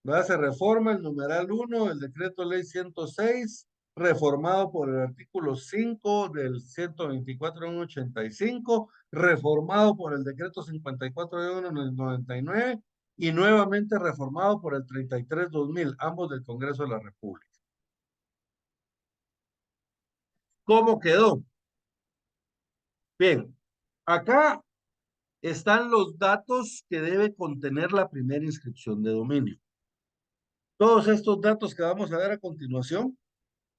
¿Verdad? Se reforma el numeral 1 del decreto ley 106, reformado por el artículo 5 del 124 en 85, reformado por el decreto 54 de 1 en el 99 y nuevamente reformado por el 33-2000, ambos del Congreso de la República. ¿Cómo quedó? Bien, acá están los datos que debe contener la primera inscripción de dominio. Todos estos datos que vamos a ver a continuación,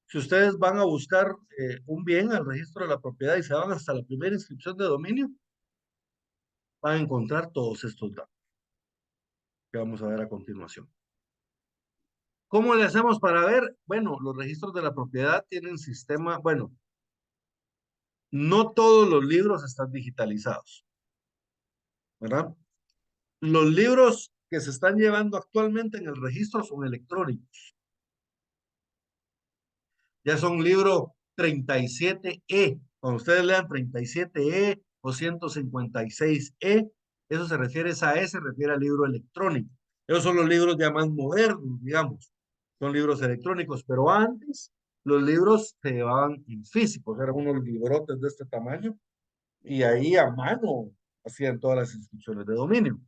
si ustedes van a buscar un bien al registro de la propiedad y se van hasta la primera inscripción de dominio, van a encontrar todos estos datos que vamos a ver a continuación. ¿Cómo le hacemos para ver? Bueno, los registros de la propiedad tienen sistema, bueno, no todos los libros están digitalizados, ¿verdad? Los libros que se están llevando actualmente en el registro son electrónicos. Ya son libro 37E. Cuando ustedes lean 37E o 156E, eso se refiere, esa E se refiere al libro electrónico. Esos son los libros ya más modernos, digamos. Son libros electrónicos, pero antes los libros se llevaban en físicos, eran unos librotes de este tamaño y ahí a mano hacían todas las inscripciones de dominio.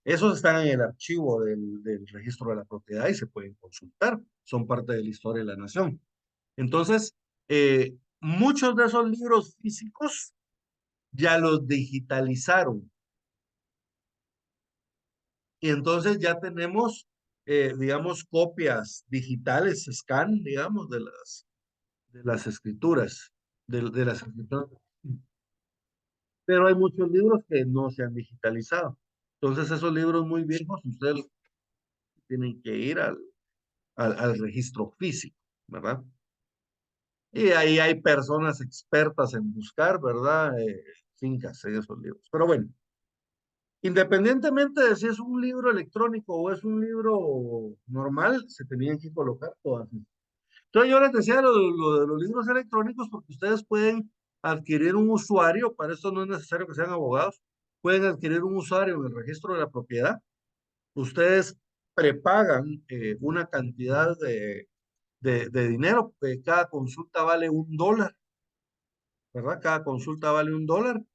Esos están en el archivo del registro de la propiedad y se pueden consultar, son parte de la historia de la nación. Entonces, muchos de esos libros físicos ya los digitalizaron. Y entonces ya tenemos, digamos, copias digitales, scan, digamos, de las escrituras, de las escrituras. Pero hay muchos libros que no se han digitalizado. Entonces, esos libros muy viejos, ustedes tienen que ir al registro físico, ¿verdad? Y ahí hay personas expertas en buscar, ¿verdad? Fincas en esos libros. Pero bueno, independientemente de si es un libro electrónico o es un libro normal, se tenían que colocar todas. Entonces yo les decía lo de los libros electrónicos porque ustedes pueden adquirir un usuario, para eso no es necesario que sean abogados, pueden adquirir un usuario en el registro de la propiedad. Ustedes prepagan una cantidad de dinero, cada consulta vale $1, ¿verdad? Cada consulta vale $1.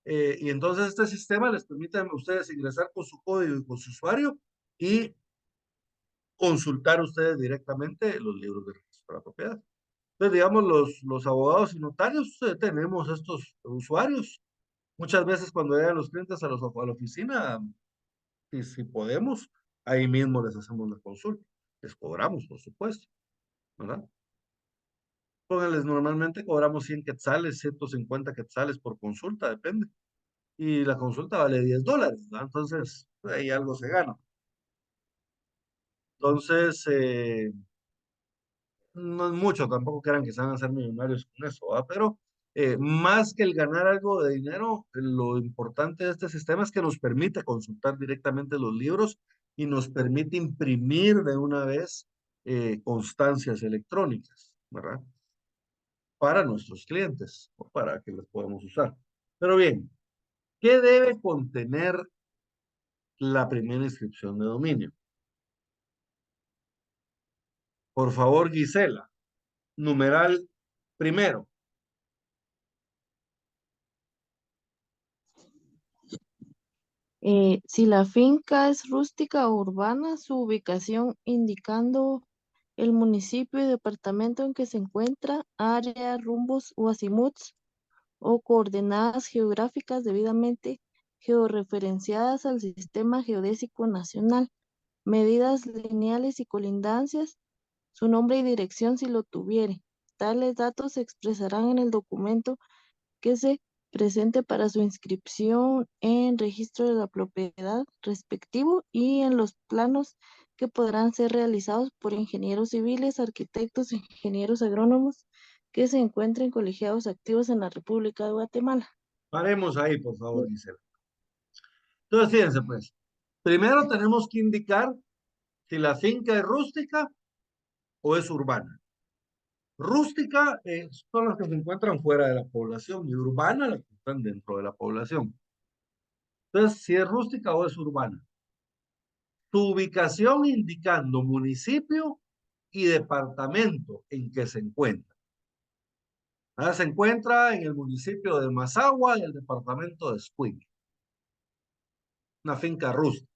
Y entonces este sistema les permite a ustedes ingresar con su código y con su usuario y consultar ustedes directamente los libros de registro de la propiedad. Entonces, digamos, los abogados y notarios tenemos estos usuarios. Muchas veces cuando llegan los clientes a la oficina, si podemos, ahí mismo les hacemos la consulta. Les cobramos, por supuesto, ¿verdad? Pónganles, normalmente cobramos 100 quetzales, 150 quetzales por consulta, depende. Y la consulta vale $10, ¿verdad? Entonces, ahí algo se gana. Entonces, no es mucho, tampoco crean que se van a hacer millonarios con eso, ¿va? Pero más que el ganar algo de dinero, lo importante de este sistema es que nos permite consultar directamente los libros y nos permite imprimir de una vez constancias electrónicas, ¿verdad? Para nuestros clientes o para que los podamos usar. Pero bien, ¿qué debe contener la primera inscripción de dominio? Por favor, Gisela, numeral primero. Si la finca es rústica o urbana, su ubicación indicando el municipio y departamento en que se encuentra, área, rumbos o azimuts o coordenadas geográficas debidamente georreferenciadas al Sistema Geodésico Nacional, medidas lineales y colindancias, su nombre y dirección si lo tuviere. Tales datos se expresarán en el documento que se presente para su inscripción en registro de la propiedad respectivo y en los planos que podrán ser realizados por ingenieros civiles, arquitectos, ingenieros agrónomos que se encuentren colegiados activos en la República de Guatemala. Paremos ahí, por favor, Gisela. Entonces, fíjense, pues, primero tenemos que indicar si la finca es rústica o es urbana. Rústica son las que se encuentran fuera de la población y urbana las que están dentro de la población. Entonces, si es rústica o es urbana. Tu ubicación indicando municipio y departamento en que se encuentra. Se encuentra en el municipio de Mazagua y el departamento de Escuintla. Una finca rústica.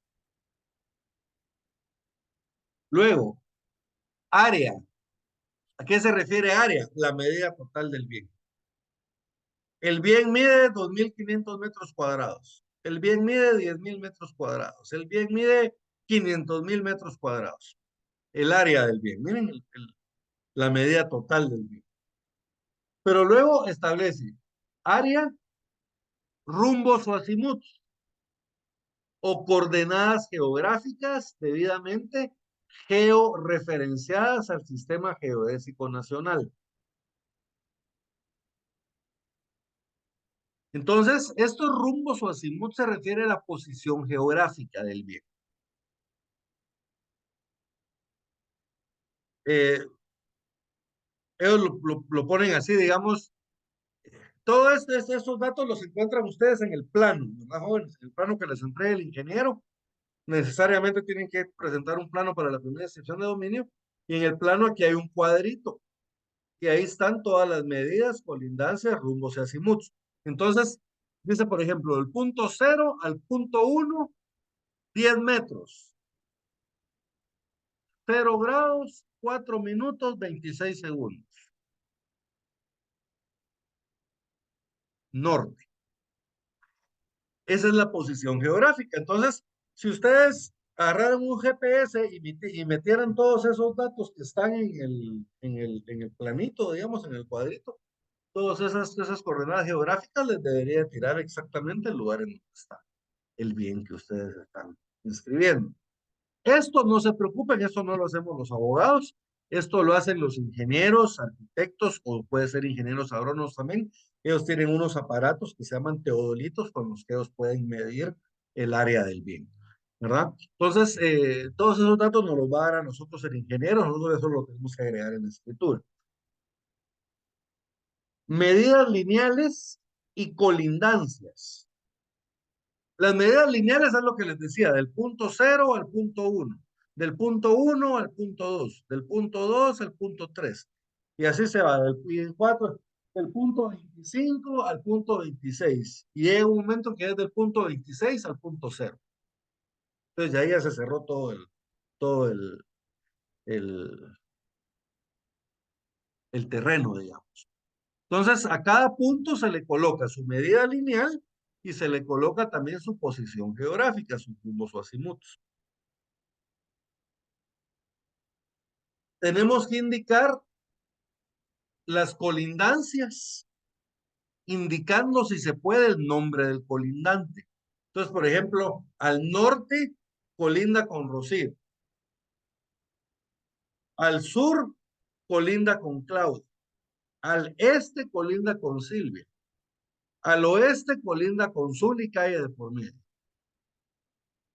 Luego, área. ¿A qué se refiere área? La medida total del bien. El bien mide 2.500 metros cuadrados. El bien mide 10.000 metros cuadrados. El bien mide 500.000 metros cuadrados. El área del bien. Miren la medida total del bien. Pero luego establece área, rumbos o azimuts o coordenadas geográficas debidamente georreferenciadas al Sistema Geodésico Nacional. Entonces, estos rumbos o azimuts se refiere a la posición geográfica del bien. Ellos lo ponen así, digamos, todos estos datos los encuentran ustedes en el plano, ¿verdad, jóvenes? En el plano que les entregue el ingeniero, necesariamente tienen que presentar un plano para la primera inscripción de dominio, y en el plano aquí hay un cuadrito, y ahí están todas las medidas, colindancias, rumbos y azimuts. Entonces, dice, por ejemplo, del punto 0 al punto 1, 10 metros. 0 grados, 4 minutos, 26 segundos. Norte. Esa es la posición geográfica. Entonces, si ustedes agarraran un GPS y metieran todos esos datos que están en el planito, digamos, en el cuadrito, todas esas coordenadas geográficas les debería tirar exactamente el lugar en donde está el bien que ustedes están inscribiendo. Esto no se preocupen, esto no lo hacemos los abogados, esto lo hacen los ingenieros, arquitectos o puede ser ingenieros agrónomos también. Ellos tienen unos aparatos que se llaman teodolitos con los que ellos pueden medir el área del bien, ¿verdad? Entonces, todos esos datos nos los va a dar a nosotros el ingeniero, nosotros eso lo tenemos que agregar en la escritura. Medidas lineales y colindancias. Las medidas lineales es lo que les decía, del punto 0 al punto 1, del punto 1 al punto 2, del punto 2 al punto 3. Y así se va, del 4, del punto 25 al punto 26. Y llega un momento que es del punto 26 al punto 0. Entonces ya ahí ya se cerró todo el, el terreno, digamos. Entonces a cada punto se le coloca su medida lineal y se le coloca también su posición geográfica, sus rumbos o azimutos. Tenemos que indicar las colindancias, indicando si se puede el nombre del colindante. Entonces, por ejemplo, al norte colinda con Rocío. Al sur colinda con Claudia. Al este colinda con Silvia. Al oeste colinda con Zul y calle de por medio.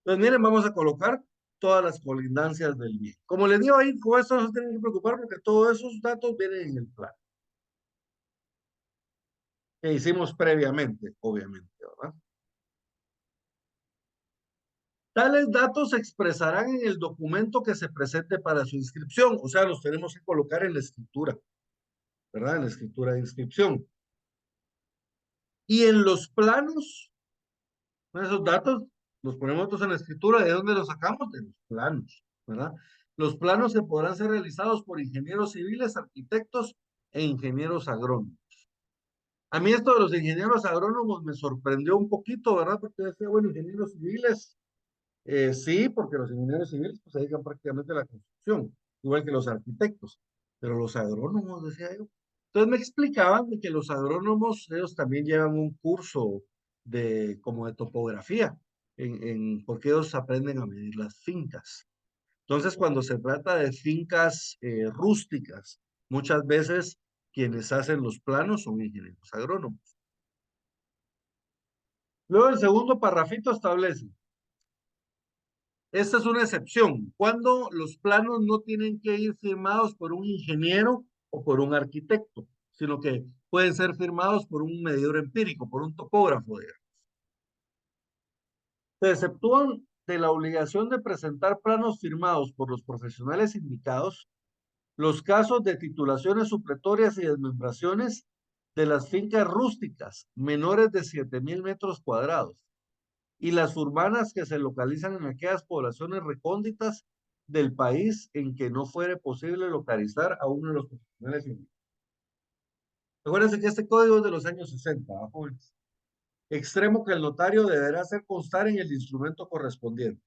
Entonces, miren, vamos a colocar todas las colindancias del bien. Como les digo ahí, con esto no se tienen que preocupar porque todos esos datos vienen en el plan que hicimos previamente, obviamente, ¿verdad? Tales datos se expresarán en el documento que se presente para su inscripción, o sea, los tenemos que colocar en la escritura, ¿verdad? En la escritura de inscripción. Y en los planos, esos datos los ponemos nosotros en la escritura. ¿De dónde los sacamos? De los planos, ¿verdad? Los planos se podrán ser realizados por ingenieros civiles, arquitectos e ingenieros agrónomos. A mí esto de los ingenieros agrónomos me sorprendió un poquito, ¿verdad? Porque decía, bueno, ingenieros civiles, sí, porque los ingenieros civiles pues, se dedican prácticamente a la construcción, igual que los arquitectos, pero los agrónomos, decía yo. Entonces me explicaban de que los agrónomos, ellos también llevan un curso de, como de topografía, porque ellos aprenden a medir las fincas. Entonces, cuando se trata de fincas rústicas, muchas veces quienes hacen los planos son ingenieros agrónomos. Luego el segundo parrafito establece, esta es una excepción, cuando los planos no tienen que ir firmados por un ingeniero o por un arquitecto, sino que pueden ser firmados por un medidor empírico, por un topógrafo, digamos. Se exceptúan de la obligación de presentar planos firmados por los profesionales indicados los casos de titulaciones supletorias y desmembraciones de las fincas rústicas menores de 7,000 metros cuadrados y las urbanas que se localizan en aquellas poblaciones recónditas del país en que no fuere posible localizar a uno de los profesionales indicados. Acuérdense que este código es de los años 60, ¿ah, jóvenes? Extremo que el notario deberá hacer constar en el instrumento correspondiente.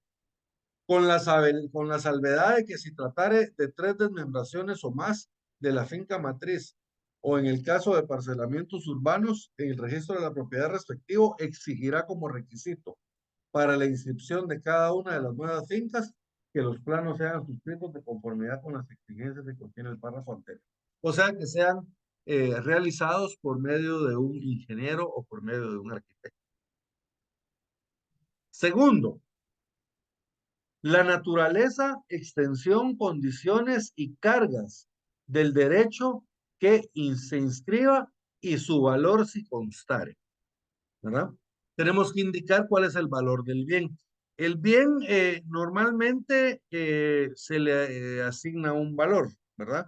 Con la salvedad de que si tratare de 3 desmembraciones o más de la finca matriz, o en el caso de parcelamientos urbanos, en el registro de la propiedad respectivo exigirá como requisito para la inscripción de cada una de las nuevas fincas que los planos sean suscritos de conformidad con las exigencias que contiene el párrafo anterior. O sea, que sean realizados por medio de un ingeniero o por medio de un arquitecto. Segundo, la naturaleza, extensión, condiciones y cargas del derecho que se inscriba y su valor si constare, ¿verdad? Tenemos que indicar cuál es el valor del bien. El bien normalmente se le asigna un valor, ¿verdad?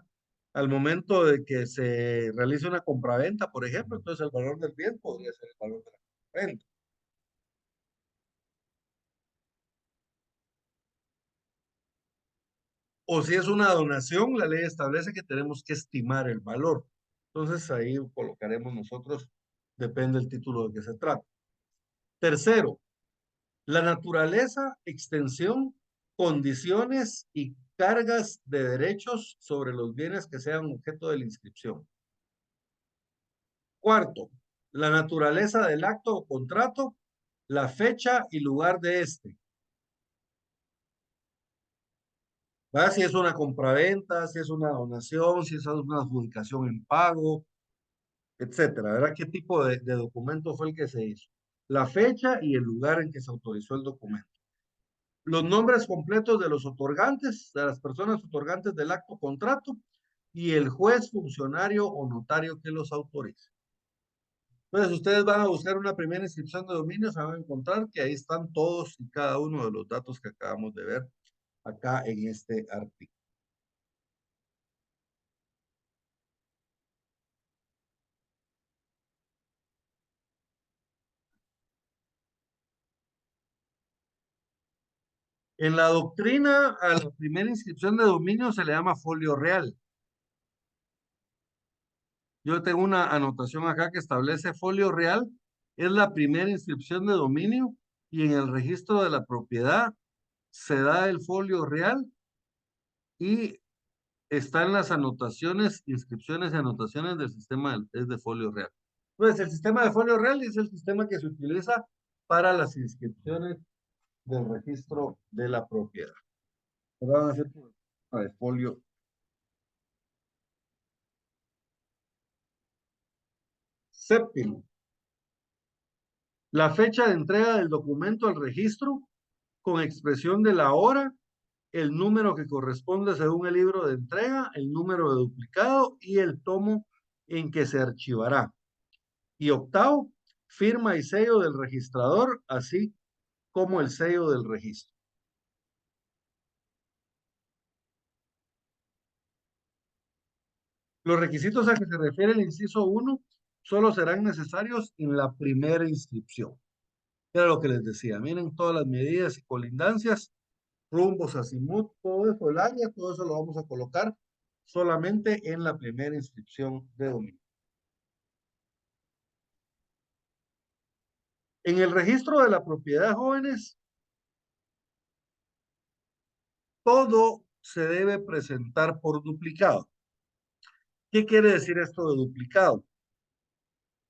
Al momento de que se realice una compraventa, por ejemplo, entonces el valor del bien podría ser el valor de la compraventa. O si es una donación, la ley establece que tenemos que estimar el valor. Entonces ahí colocaremos nosotros, depende del título de que se trata. Tercero, la naturaleza, extensión, condiciones y cargas de derechos sobre los bienes que sean objeto de la inscripción. Cuarto, la naturaleza del acto o contrato, la fecha y lugar de este. ¿Verdad? Si es una compraventa, si es una donación, si es una adjudicación en pago, etcétera, ¿verdad? ¿Qué tipo de documento fue el que se hizo? La fecha y el lugar en que se autorizó el documento. Los nombres completos de los otorgantes, de las personas otorgantes del acto contrato y el juez, funcionario o notario que los autorice. Entonces, ustedes van a buscar una primera inscripción de dominio, se van a encontrar que ahí están todos y cada uno de los datos que acabamos de ver acá en este artículo. En la doctrina, a la primera inscripción de dominio se le llama folio real. Yo tengo una anotación acá que establece folio real, es la primera inscripción de dominio y en el registro de la propiedad se da el folio real y están las anotaciones, inscripciones y anotaciones del sistema es de folio real. Pues el sistema de folio real es el sistema que se utiliza para las inscripciones del registro de la propiedad. De folio Séptimo, la fecha de entrega del documento al registro con expresión de la hora, el número que corresponde según el libro de entrega, el número de duplicado y el tomo en que se archivará. Y octavo, firma y sello del registrador, así como el sello del registro. Los requisitos a que se refiere el inciso 1 solo serán necesarios en la primera inscripción. Era lo que les decía. Miren todas las medidas y colindancias, rumbos, azimut, todo eso, el área, todo eso lo vamos a colocar solamente en la primera inscripción de dominio. En el registro de la propiedad, jóvenes, todo se debe presentar por duplicado. ¿Qué quiere decir esto de duplicado?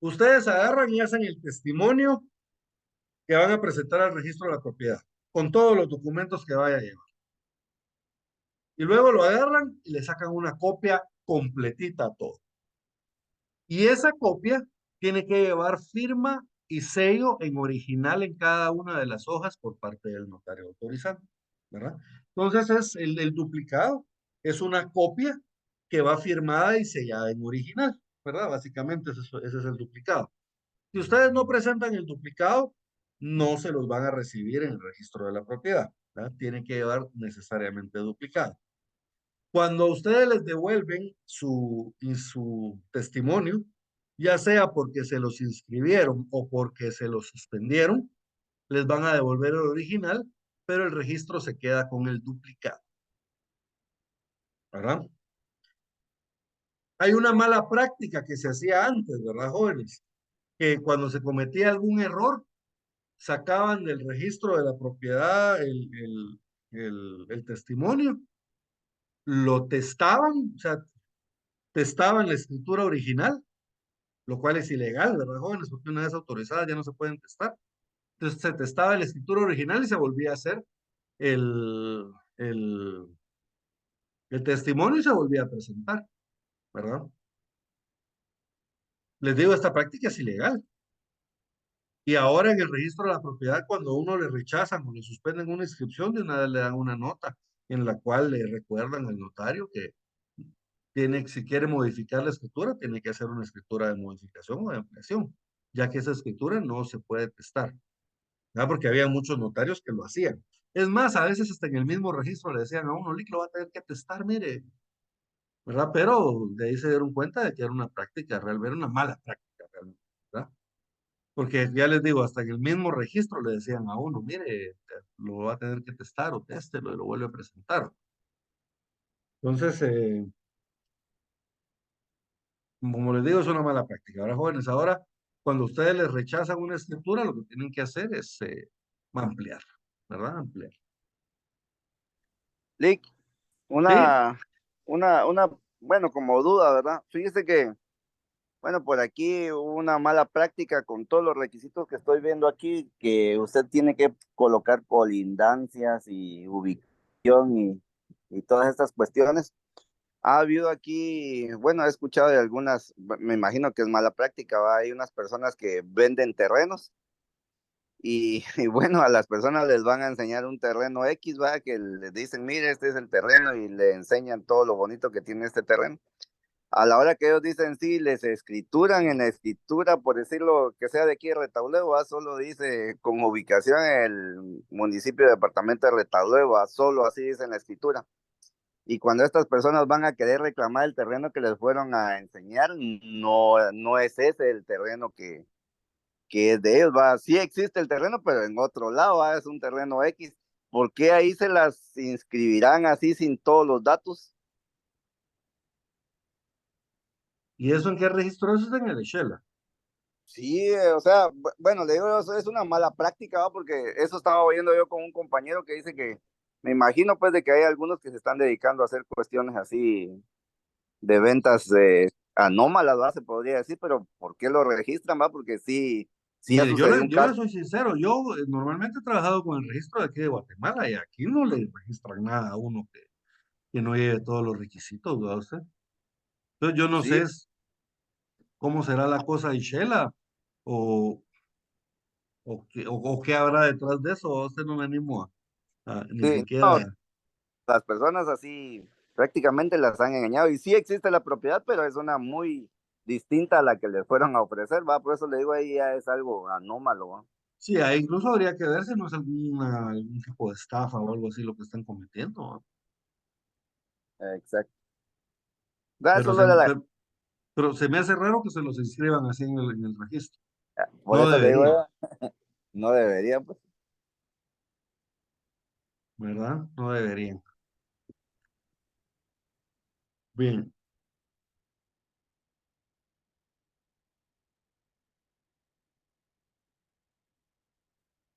Ustedes agarran y hacen el testimonio que van a presentar al registro de la propiedad, con todos los documentos que vaya a llevar. Y luego lo agarran y le sacan una copia completita a todo. Y esa copia tiene que llevar firma y sello en original en cada una de las hojas por parte del notario autorizado, ¿verdad? Entonces es el duplicado, es una copia que va firmada y sellada en original, ¿verdad? Básicamente ese es el duplicado. Si ustedes no presentan el duplicado, no se los van a recibir en el registro de la propiedad, ¿verdad? Tienen que llevar necesariamente duplicado. Cuando ustedes les devuelven su testimonio, ya sea porque se los inscribieron o porque se los suspendieron, les van a devolver el original, pero el registro se queda con el duplicado, ¿verdad? Hay una mala práctica que se hacía antes, ¿verdad, jóvenes? Que cuando se cometía algún error, sacaban del registro de la propiedad el testimonio, lo testaban, o sea, testaban la escritura original, lo cual es ilegal, ¿verdad, jóvenes? Porque una vez autorizadas ya no se pueden testar. Entonces se testaba la escritura original y se volvía a hacer el, el, el testimonio y se volvía a presentar, ¿verdad? Les digo, esta práctica es ilegal. Y ahora en el registro de la propiedad, cuando uno le rechazan o le suspenden una inscripción, de una vez le dan una nota en la cual le recuerdan al notario que tiene, si quiere modificar la escritura, tiene que hacer una escritura de modificación o de ampliación, ya que esa escritura no se puede testar, ¿verdad? Porque había muchos notarios que lo hacían. Es más, a veces hasta en el mismo registro le decían a uno, Lick, lo va a tener que testar, mire, ¿verdad? Pero de ahí se dieron cuenta de que era una práctica real, era una mala práctica realmente, ¿verdad? Porque ya les digo, hasta en el mismo registro le decían a uno, mire, lo va a tener que testar o téstelo y lo vuelve a presentar. Entonces, como les digo, es una mala práctica. Ahora, jóvenes, ahora, cuando ustedes les rechazan una escritura, lo que tienen que hacer es ampliar, ¿verdad? Ampliar. Lick, Sí, bueno, como duda, ¿verdad? Fíjese que, bueno, por aquí hubo una mala práctica con todos los requisitos que estoy viendo aquí, que usted tiene que colocar colindancias y ubicación y todas estas cuestiones. Ha habido aquí, bueno, he escuchado de algunas, me imagino que es mala práctica, ¿va? Hay unas personas que venden terrenos y bueno, a las personas les van a enseñar un terreno X, ¿va? Que les dicen, mire, este es el terreno y le enseñan todo lo bonito que tiene este terreno. A la hora que ellos dicen sí, les escrituran en la escritura, por decirlo que sea de aquí de Retauleu, ¿va? Solo dice con ubicación en el municipio de departamento de Retauleu, ¿va? Solo así dice en la escritura. Y cuando estas personas van a querer reclamar el terreno que les fueron a enseñar, no es ese el terreno que es de ellos, va. Sí existe el terreno, pero en otro lado, va, es un terreno X. ¿Por qué ahí se las inscribirán así sin todos los datos? ¿y eso en qué registro? Eso es en el Shela. Sí, o sea, bueno, le digo, eso es una mala práctica, ¿va? Porque eso estaba oyendo yo con un compañero que dice que, me imagino pues de que hay algunos que se están dedicando a hacer cuestiones así de ventas anómalas, ¿va? Se podría decir, pero ¿por qué lo registran, va? Porque sí, sí ha Mire, sucedido un yo le caso. soy sincero, yo normalmente he trabajado con el registro de aquí de Guatemala y aquí no le registran nada a uno que no lleve todos los requisitos, ¿verdad usted? Entonces yo no sé, Sí, ¿Cómo será la cosa en Shela? ¿O, o qué habrá detrás de eso? Usted no me animo ni Sí, no, siquiera. las personas así prácticamente las han engañado. Y sí existe la propiedad, pero es una muy distinta a la que les fueron a ofrecer, ¿va? Por eso le digo, ahí ya es algo anómalo, ¿va? Sí, ahí incluso habría que ver si no es algún tipo de estafa o algo así lo que están cometiendo, ¿no? Exacto. Da, Pero solo era pero se me hace raro que se los inscriban así en el registro. por No eso le digo, debería, no debería, pues. ¿verdad? No deberían. Bien.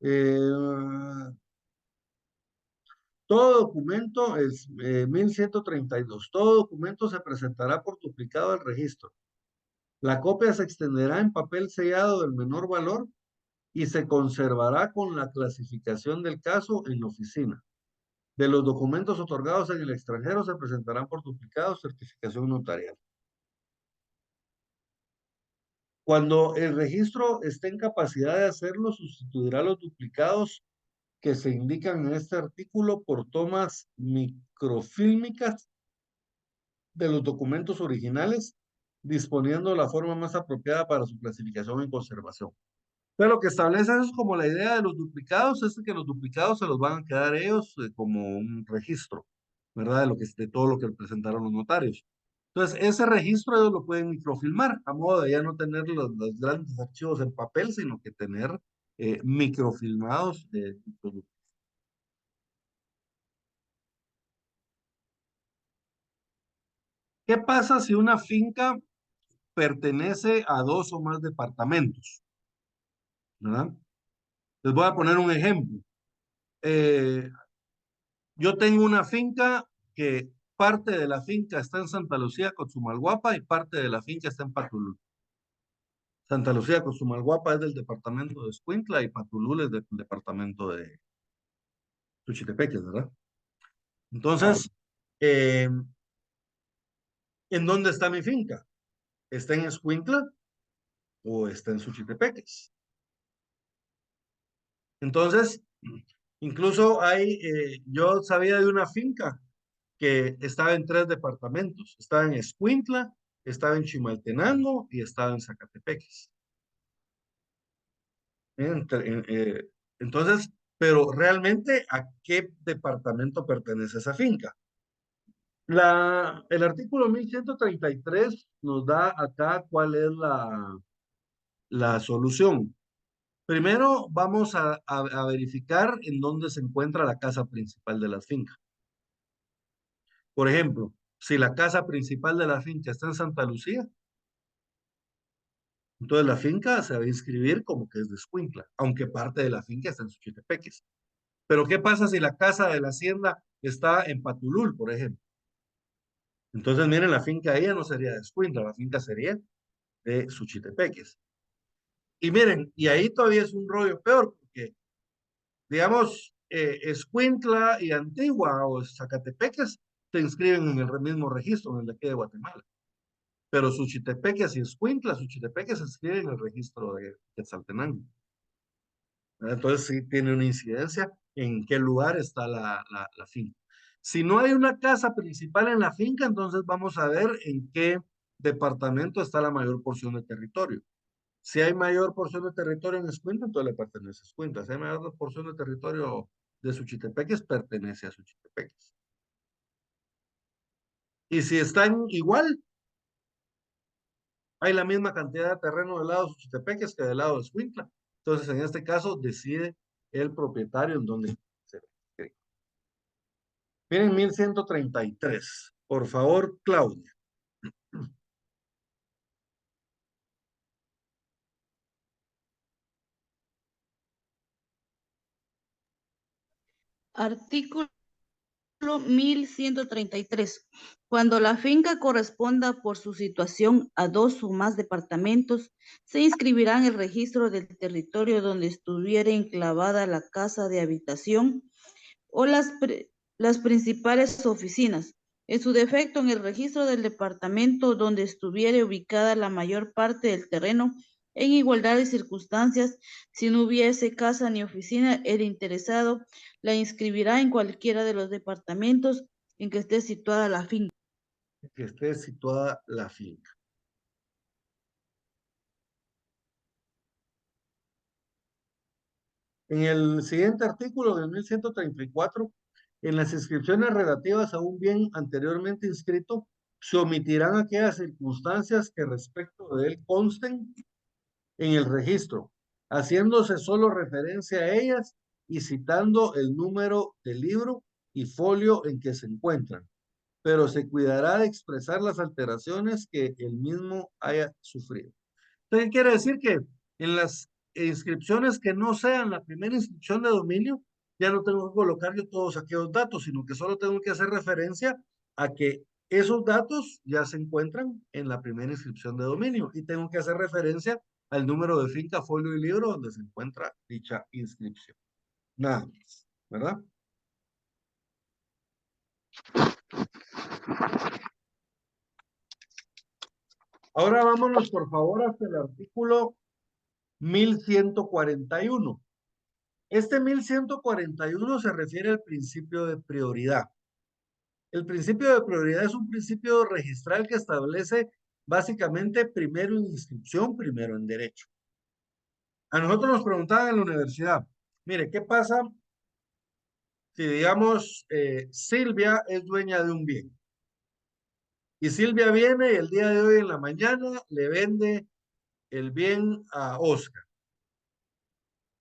Eh, todo documento es 1132. Todo documento se presentará por duplicado al registro. La copia se extenderá en papel sellado del menor valor y se conservará con la clasificación del caso en la oficina. De los documentos otorgados en el extranjero se presentarán por duplicado certificación notarial. Cuando el registro esté en capacidad de hacerlo, sustituirá los duplicados que se indican en este artículo por tomas microfílmicas de los documentos originales, disponiendo la forma más apropiada para su clasificación y conservación. Pero lo que establece eso es como la idea de los duplicados, es que los duplicados se los van a quedar ellos como un registro, ¿verdad? De todo lo que presentaron los notarios. Entonces, ese registro ellos lo pueden microfilmar, a modo de ya no tener los grandes archivos en papel, sino que tener microfilmados. ¿Qué pasa si una finca pertenece a dos o más departamentos? ¿Verdad? Les voy a poner un ejemplo. Eh, Yo tengo una finca que parte de la finca está en Santa Lucía, Cochumalguapa, y parte de la finca está en Patulul. Santa Lucía, Cochumalguapa es del departamento de Escuintla y Patulul es del departamento de Suchitepeques, ¿verdad? Entonces, eh, ¿en dónde está mi finca? ¿Está en Escuintla o está en Suchitepeques? Entonces, incluso yo sabía de una finca que estaba en tres departamentos. Estaba en Escuintla, estaba en Chimaltenango y estaba en Zacatepeques. Entonces, pero realmente, ¿a qué departamento pertenece esa finca? El artículo 1133 nos da acá cuál es la solución. Primero, vamos a verificar en dónde se encuentra la casa principal de la finca. Por ejemplo, si la casa principal de la finca está en Santa Lucía, entonces la finca se va a inscribir como que es de Escuintla, aunque parte de la finca está en Suchitepeques. Pero ¿qué pasa si la casa de la hacienda está en Patulul, por ejemplo? Entonces, miren, la finca ella no sería de Escuintla, la finca sería de Suchitepeques. Y miren, y ahí todavía es un rollo peor, porque, digamos, Escuintla y Antigua o Zacatepeques se inscriben en el mismo registro, en el de aquí de Guatemala. Pero Suchitepeques y Escuintla, Suchitepeques se inscriben en el registro de Quetzaltenango. Entonces sí tiene una incidencia en qué lugar está la finca. Si no hay una casa principal en la finca, entonces vamos a ver en qué departamento está la mayor porción de territorio. Si hay mayor porción de territorio en Escuintla, entonces le pertenece a Escuintla. Si hay mayor porción de territorio de Suchitepeques, pertenece a Suchitepeques. Y si están igual, hay la misma cantidad de terreno del lado de Suchitepeques que del lado de Escuintla. Entonces, en este caso, decide el propietario en dónde se inscribe. Miren, 1133. Por favor, Claudia. Artículo 1133. Cuando la finca corresponda por su situación a dos o más departamentos, se inscribirá en el registro del territorio donde estuviera enclavada la casa de habitación o las principales oficinas. En su defecto, en el registro del departamento donde estuviere ubicada la mayor parte del terreno, en igualdad de circunstancias, si no hubiese casa ni oficina, el interesado la inscribirá en cualquiera de los departamentos en que esté situada la finca. Que esté situada la finca. En el siguiente artículo del 1134, en las inscripciones relativas a un bien anteriormente inscrito, se omitirán aquellas circunstancias que respecto de él consten en el registro, haciéndose solo referencia a ellas y citando el número del libro y folio en que se encuentran, pero se cuidará de expresar las alteraciones que el mismo haya sufrido. Entonces, ¿qué quiere decir? Que en las inscripciones que no sean la primera inscripción de dominio, ya no tengo que colocar yo todos aquellos datos, sino que solo tengo que hacer referencia a que esos datos ya se encuentran en la primera inscripción de dominio y tengo que hacer referencia al número de finca, folio y libro donde se encuentra dicha inscripción. Nada más, ¿verdad? Ahora vámonos, por favor, hasta el artículo 1141. Este 1141 se refiere al principio de prioridad. El principio de prioridad es un principio registral que establece básicamente primero en inscripción, primero en derecho. A nosotros nos preguntaban en la universidad, mire, ¿qué pasa si, digamos, Silvia es dueña de un bien? Y Silvia viene y el día de hoy en la mañana le vende el bien a Oscar.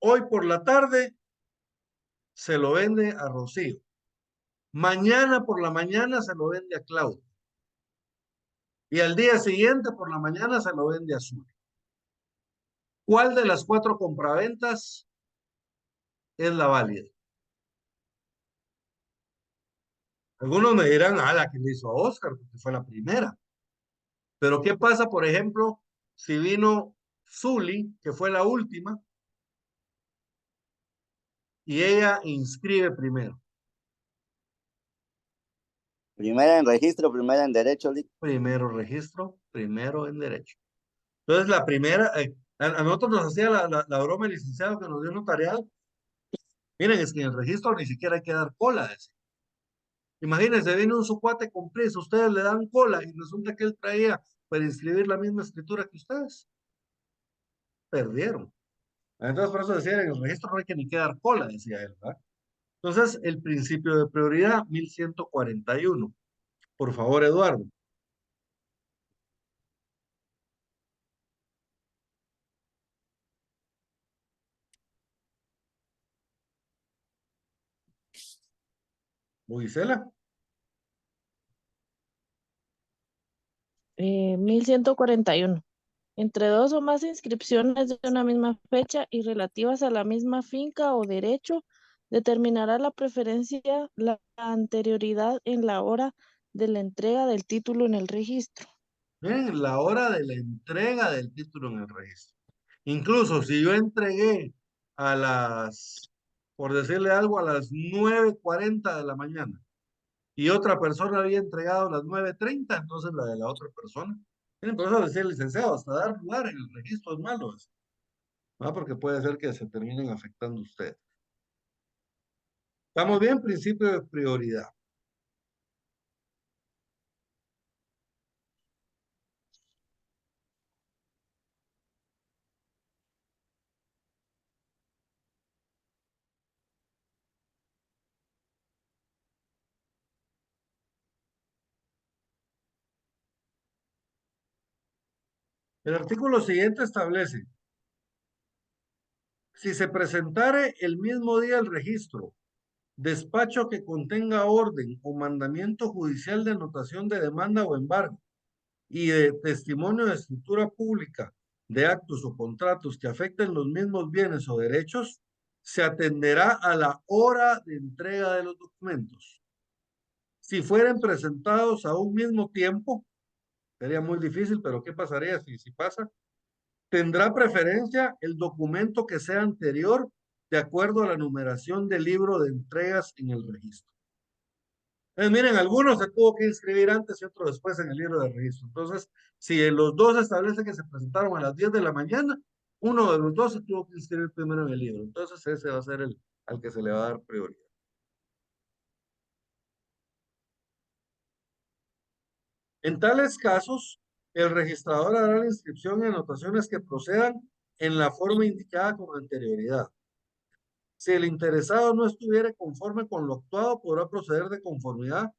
Hoy por la tarde se lo vende a Rocío. Mañana por la mañana se lo vende a Claudia. Y al día siguiente por la mañana se lo vende a Azul. ¿Cuál de las 4 compraventas es la válida? Algunos me dirán, la que le hizo a Oscar, porque fue la primera. Pero ¿qué pasa, por ejemplo, si vino Zully, que fue la última, y ella inscribe primero? Primera en registro, primera en derecho. Primero registro, primero en derecho. Entonces, la primera, a nosotros nos hacía la broma el licenciado que nos dio notarial. Miren, es que en el registro ni siquiera hay que dar cola. Imagínense, viene un su cuate con prisa, ustedes le dan cola y resulta que él traía para inscribir la misma escritura que ustedes. Perdieron. Entonces, por eso decía, en el registro no hay que ni que dar cola, decía él, ¿verdad? Entonces, el principio de prioridad, 1141. Por favor, Eduardo. Gisela. 1141. Entre 2 o más inscripciones de una misma fecha y relativas a la misma finca o derecho, determinará la preferencia la anterioridad en la hora de la entrega del título en el registro. Miren, la hora de la entrega del título en el registro. Incluso si yo entregué a las, por decirle algo, a las 9:40 de la mañana y otra persona había entregado a las 9:30, entonces la de la otra persona. Miren, por eso decía el licenciado, hasta dar lugar en el registro es malo, ¿no? Porque puede ser que se terminen afectando ustedes. ¿Estamos bien? Principio de prioridad. El artículo siguiente establece, si se presentare el mismo día el registro, despacho que contenga orden o mandamiento judicial de anotación de demanda o embargo y de testimonio de escritura pública de actos o contratos que afecten los mismos bienes o derechos, se atenderá a la hora de entrega de los documentos. Si fueren presentados a un mismo tiempo, sería muy difícil, pero ¿qué pasaría si pasa? Tendrá preferencia el documento que sea anterior de acuerdo a la numeración del libro de entregas en el registro. Miren, algunos se tuvo que inscribir antes y otros después en el libro de registro. Entonces, si los dos establecen que se presentaron a las 10 de la mañana, uno de los dos se tuvo que inscribir primero en el libro. Entonces, ese va a ser el al que se le va a dar prioridad. En tales casos, el registrador hará la inscripción y anotaciones que procedan en la forma indicada con anterioridad. Si el interesado no estuviera conforme con lo actuado, podrá proceder de conformidad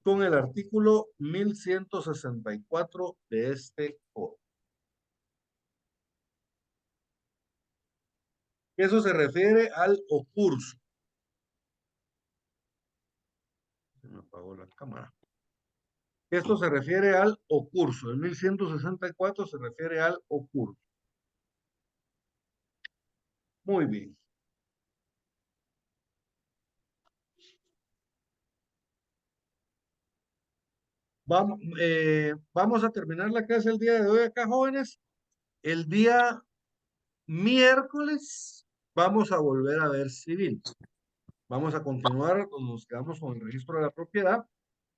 con el artículo 1164 de este código. Eso se refiere al ocurso. Se me apagó la cámara. Esto se refiere al ocurso. El 1164 se refiere al ocurso. Muy bien. Vamos a terminar la clase el día de hoy acá, jóvenes. El día miércoles vamos a volver a ver civil. Vamos a continuar, nos quedamos con el registro de la propiedad.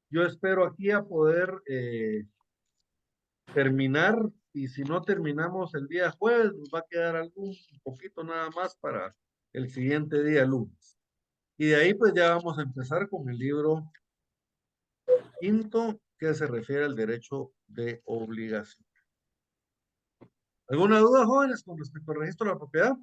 Yo espero aquí a poder terminar, y si no terminamos el día jueves, nos va a quedar algún poquito nada más para el siguiente día lunes. Y de ahí pues ya vamos a empezar con el libro quinto, que se refiere al derecho de obligación. ¿Alguna duda, jóvenes, con respecto al registro de la propiedad?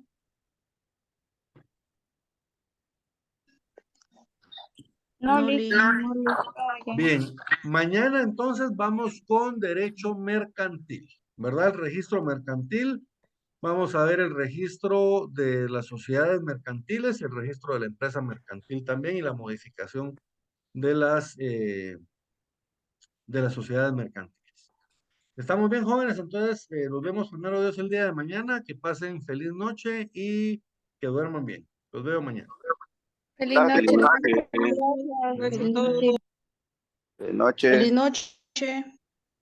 No, No, listo. Lee. Bien, mañana entonces vamos con derecho mercantil, ¿verdad? El registro mercantil. Vamos a ver el registro de las sociedades mercantiles y el registro de la empresa mercantil también y la modificación de las sociedades mercantiles. ¿Estamos bien, jóvenes? Entonces, nos vemos primero Dios el día de mañana. Que pasen feliz noche y que duerman bien. Los veo mañana. Feliz noche. Gracias a todos. De noche. Feliz noche.